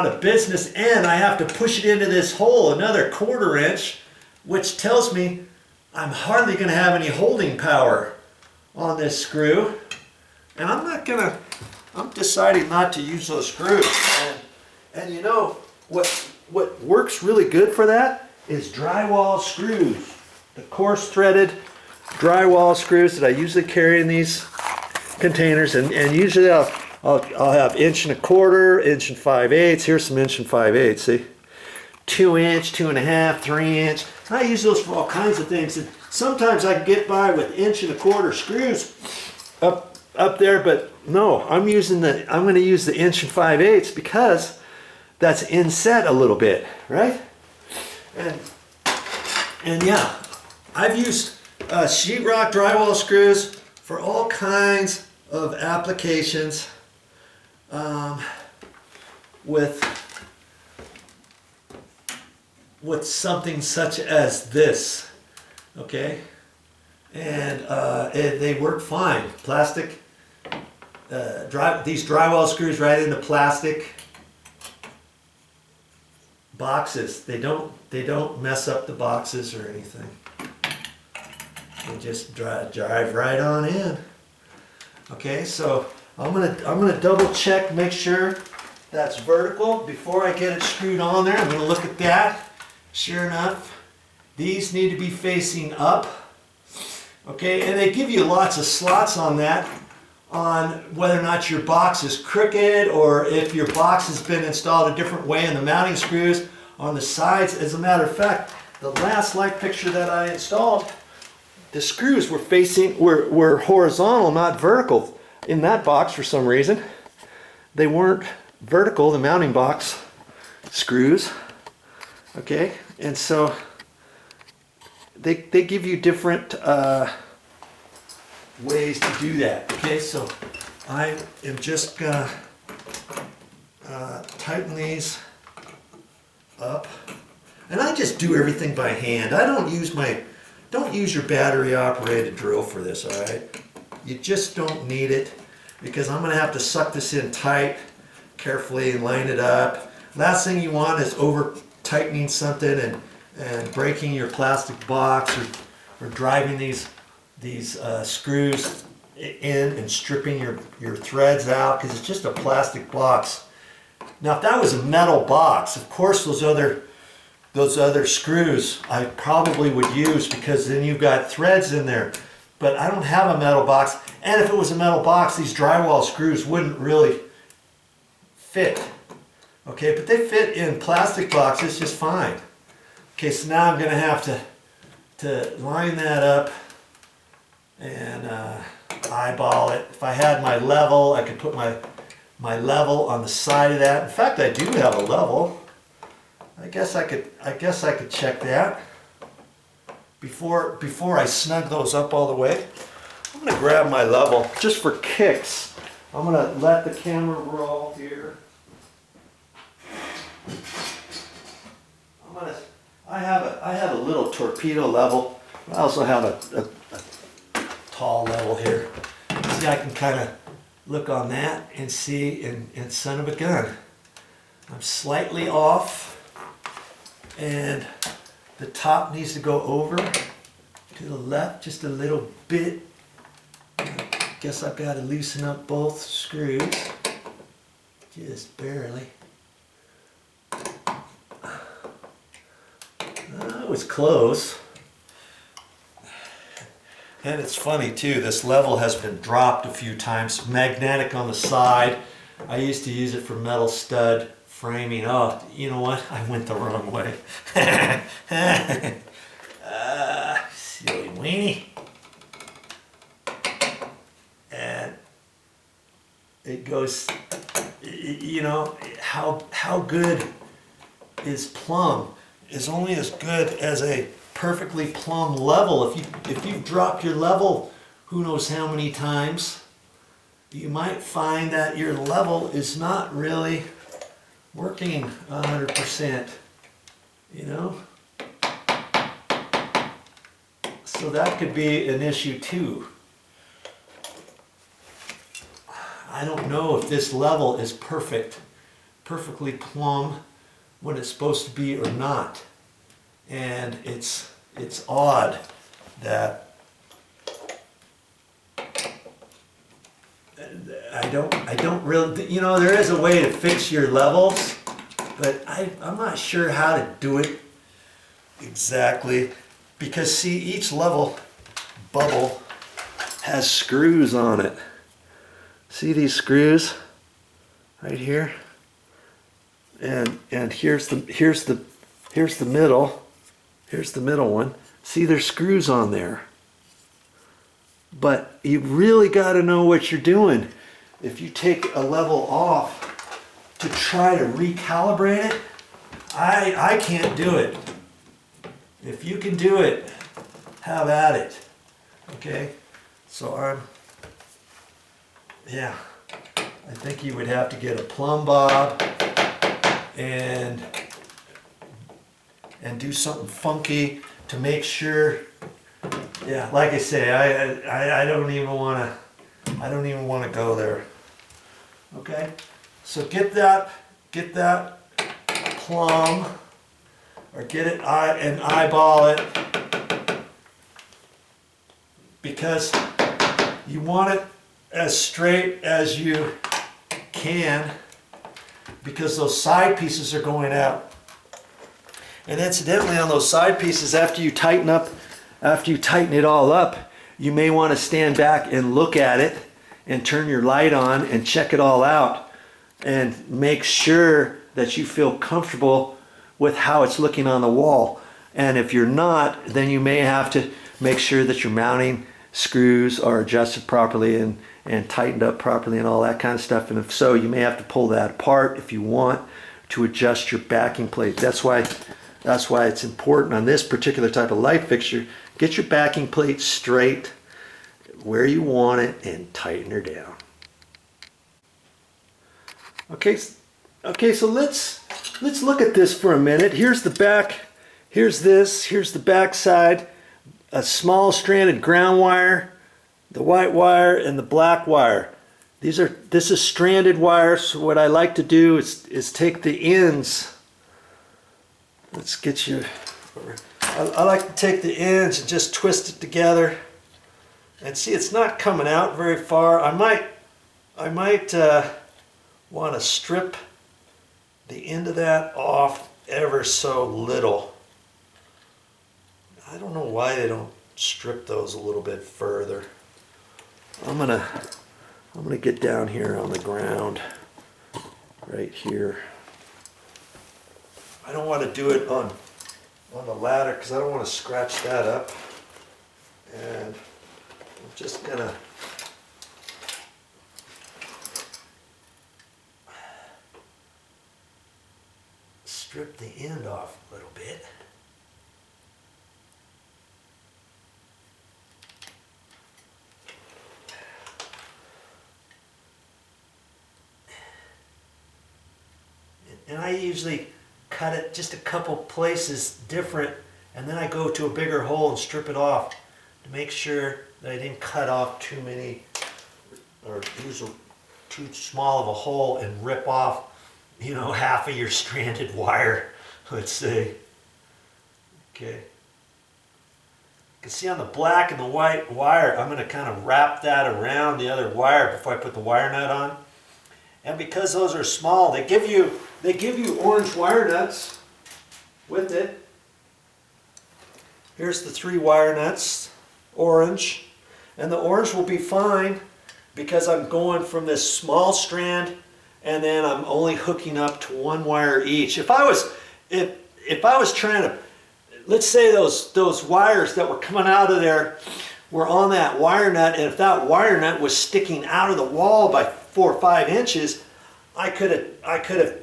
of business, and I have to push it into this hole another 1/4 inch, which tells me I'm hardly going to have any holding power on this screw, and I'm deciding not to use those screws. And you know what works really good for that is drywall screws, the coarse threaded drywall screws that I usually carry in these containers, and usually I'll have 1 1/4 inch, 1 5/8. Here's some 1 5/8. See, 2 inch, 2 1/2, 3 inch. I use those for all kinds of things, and sometimes I can get by with 1 1/4 screws up there, but no, I'm going to use the 1 5/8 because that's inset a little bit, right? And yeah, I've used sheetrock drywall screws for all kinds of applications with something such as this, okay? And they work fine. Plastic, these drywall screws right into plastic boxes. They don't mess up the boxes or anything. They just drive right on in. Okay, so I'm gonna double check, make sure that's vertical before I get it screwed on there. I'm gonna look at that. Sure enough, these need to be facing up. Okay, and they give you lots of slots on that, on whether or not your box is crooked or if your box has been installed a different way in the mounting screws on the sides. As a matter of fact, the last light fixture that I installed, the screws were horizontal, not vertical. In that box, for some reason, they weren't vertical, the mounting box screws. Okay, and so they give you different ways to do that. Okay, so I am just gonna tighten these up, and I just do everything by hand. I don't use your battery operated drill for this. All right, you just don't need it, because I'm gonna have to suck this in tight carefully and line it up. Last thing you want is over tightening something and breaking your plastic box, or driving these screws in and stripping your threads out, because it's just a plastic box. Now if that was a metal box, of course those other screws I probably would use, because then you've got threads in there. But I don't have a metal box, and if it was a metal box, these drywall screws wouldn't really fit. Okay, but they fit in plastic boxes just fine. Okay, so now I'm going to have to line that up and eyeball it. If I had my level, I could put my level on the side of that. In fact, I do have a level. I guess I could check that before I snug those up all the way. I'm going to grab my level just for kicks. I'm going to let the camera roll here. I have a little torpedo level. I also have a tall level here. See, I can kind of look on that and see, and son of a gun, I'm slightly off, and the top needs to go over to the left just a little bit. Guess I've got to loosen up both screws, just barely. That was close. And it's funny too, this level has been dropped a few times. Magnetic on the side. I used to use it for metal stud framing. Oh, you know what? I went the wrong way. Silly weenie. And it goes, you know, how good is plumb? Is only as good as a perfectly plumb level. If you've dropped your level who knows how many times, you might find that your level is not really working 100%, you know? So that could be an issue too. I don't know if this level is perfectly plumb when it's supposed to be or not. And it's odd that I don't really, you know, there is a way to fix your levels, but I'm not sure how to do it exactly, because see, each level bubble has screws on it. See these screws right here? And here's the middle. Here's the middle one. See, there's screws on there. But you really got to know what you're doing. If you take a level off to try to recalibrate it, I can't do it. If you can do it, have at it. Okay? So yeah, I think you would have to get a plumb bob and do something funky to make sure. Yeah, like I say, I don't even want to go there. Okay, so get that plumb, or get it and eyeball it, because you want it as straight as you can, because those side pieces are going out. And incidentally, on those side pieces, after you tighten it all up, you may want to stand back and look at it and turn your light on and check it all out and make sure that you feel comfortable with how it's looking on the wall. And if you're not, then you may have to make sure that your mounting screws are adjusted properly and tightened up properly and all that kind of stuff. And if so, you may have to pull that apart if you want to adjust your backing plate. That's why it's important on this particular type of light fixture. Get your backing plate straight where you want it and tighten her down. Okay, so let's look at this for a minute. Here's the back. Here's the back side. A small stranded ground wire, the white wire, and the black wire. This is stranded wire, so what I like to do is take the ends. Let's get you. I like to take the ends and just twist it together. And see, it's not coming out very far. I might want to strip the end of that off ever so little. I don't know why they don't strip those a little bit further. I'm gonna get down here on the ground, right here. I don't want to do it on the ladder because I don't want to scratch that up. And I'm just gonna strip the end off a little bit. And I usually cut it just a couple places different, and then I go to a bigger hole and strip it off to make sure that I didn't cut off too many or use too small of a hole and rip off, you know, half of your stranded wire, let's say. Okay. You can see on the black and the white wire, I'm going to kind of wrap that around the other wire before I put the wire nut on. And because those are small, they give you orange wire nuts with it. Here's the 3 wire nuts, orange. And the orange will be fine because I'm going from this small strand and then I'm only hooking up to 1 wire each. If I was trying to, let's say those wires that were coming out of there were on that wire nut, and if that wire nut was sticking out of the wall by 4 or 5 inches, I could have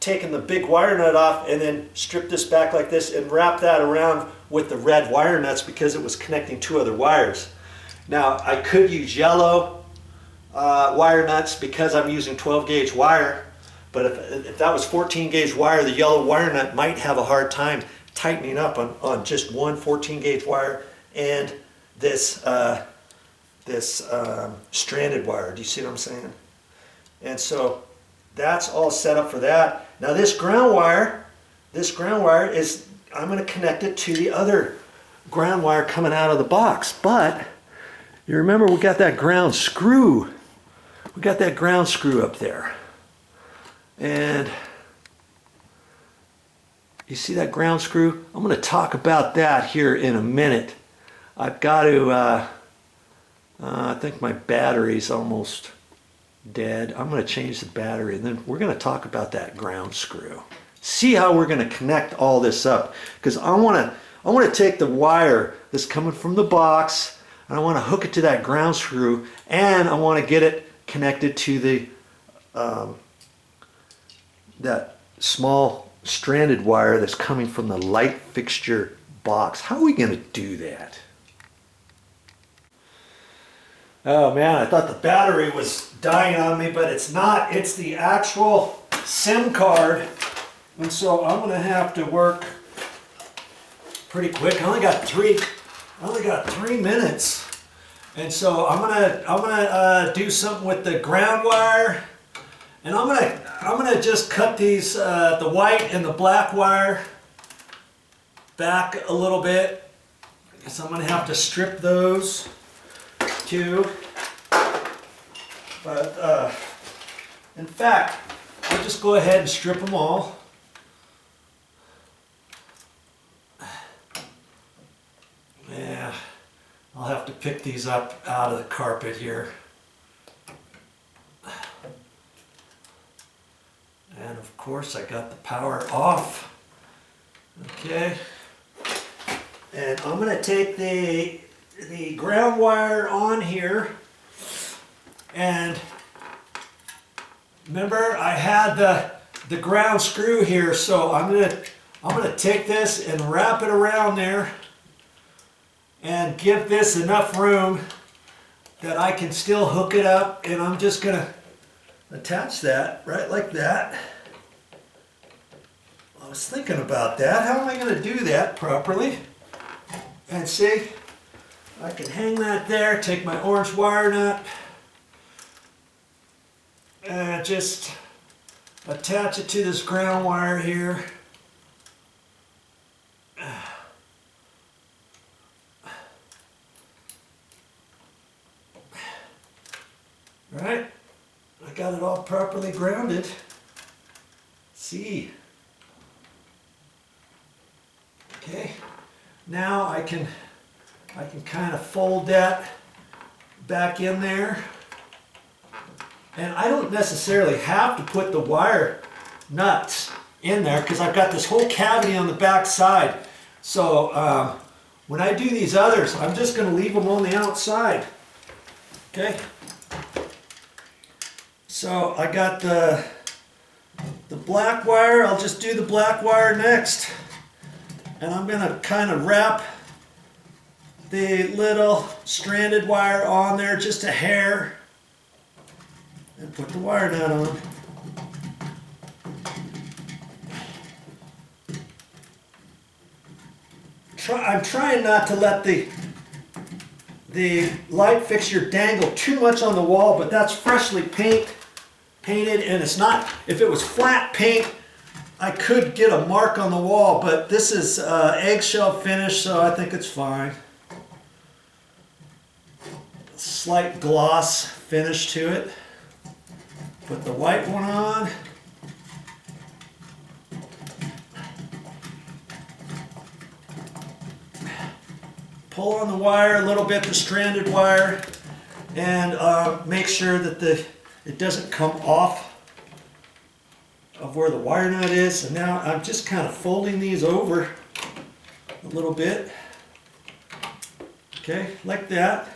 taken the big wire nut off and then stripped this back like this and wrapped that around with the red wire nuts because it was connecting 2 other wires. Now I could use yellow wire nuts because I'm using 12 gauge wire, but if that was 14 gauge wire, the yellow wire nut might have a hard time tightening up on just one 14 gauge wire and this stranded wire. Do you see what I'm saying? And so that's all set up for that. Now this ground wire is, I'm going to connect it to the other ground wire coming out of the box. But you remember we got that ground screw. We got that ground screw up there. And you see that ground screw? I'm going to talk about that here in a minute. I've got to, I think my battery's almost dead. I'm going to change the battery and then we're going to talk about that ground screw. See how we're going to connect all this up, because I want to take the wire that's coming from the box and I want to hook it to that ground screw, and I want to get it connected to the that small stranded wire that's coming from the light fixture box. How are we going to do that? Oh man, I thought the battery was dying on me, but it's not. It's the actual SIM card. And so I'm gonna have to work pretty quick. I only got 3 minutes. And so I'm gonna do something with the ground wire. And I'm gonna just cut these the white and the black wire back a little bit. So I'm gonna have to strip those too. But in fact, I'll just go ahead and strip them all. Yeah, I'll have to pick these up out of the carpet here. And of course I got the power off. Okay. And I'm going to take the ground wire on here, and remember I had the ground screw here, so I'm gonna take this and wrap it around there and give this enough room that I can still hook it up, and I'm just gonna attach that right like that. I was thinking about that. How am I gonna do that properly? And see, I can hang that there, take my orange wire nut, and just attach it to this ground wire here. Right? I got it all properly grounded. See? Okay. Now I can kind of fold that back in there. And I don't necessarily have to put the wire nuts in there because I've got this whole cavity on the back side. So when I do these others, I'm just going to leave them on the outside. Okay? So I got the black wire. I'll just do the black wire next. And I'm going to kind of wrap the little stranded wire on there just a hair. And put the wire nut on. I'm trying not to let the light fixture dangle too much on the wall, but that's freshly painted, and it's not, if it was flat paint, I could get a mark on the wall, but this is eggshell finish, so I think it's fine. Slight gloss finish to it. Put the white one on. Pull on the wire a little bit, the stranded wire, and make sure that it doesn't come off of where the wire nut is. And now I'm just kind of folding these over a little bit. Okay, like that.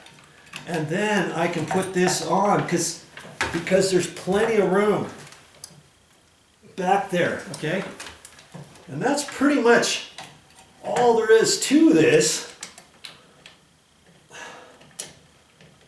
And then I can put this on because there's plenty of room back there, okay? And that's pretty much all there is to this.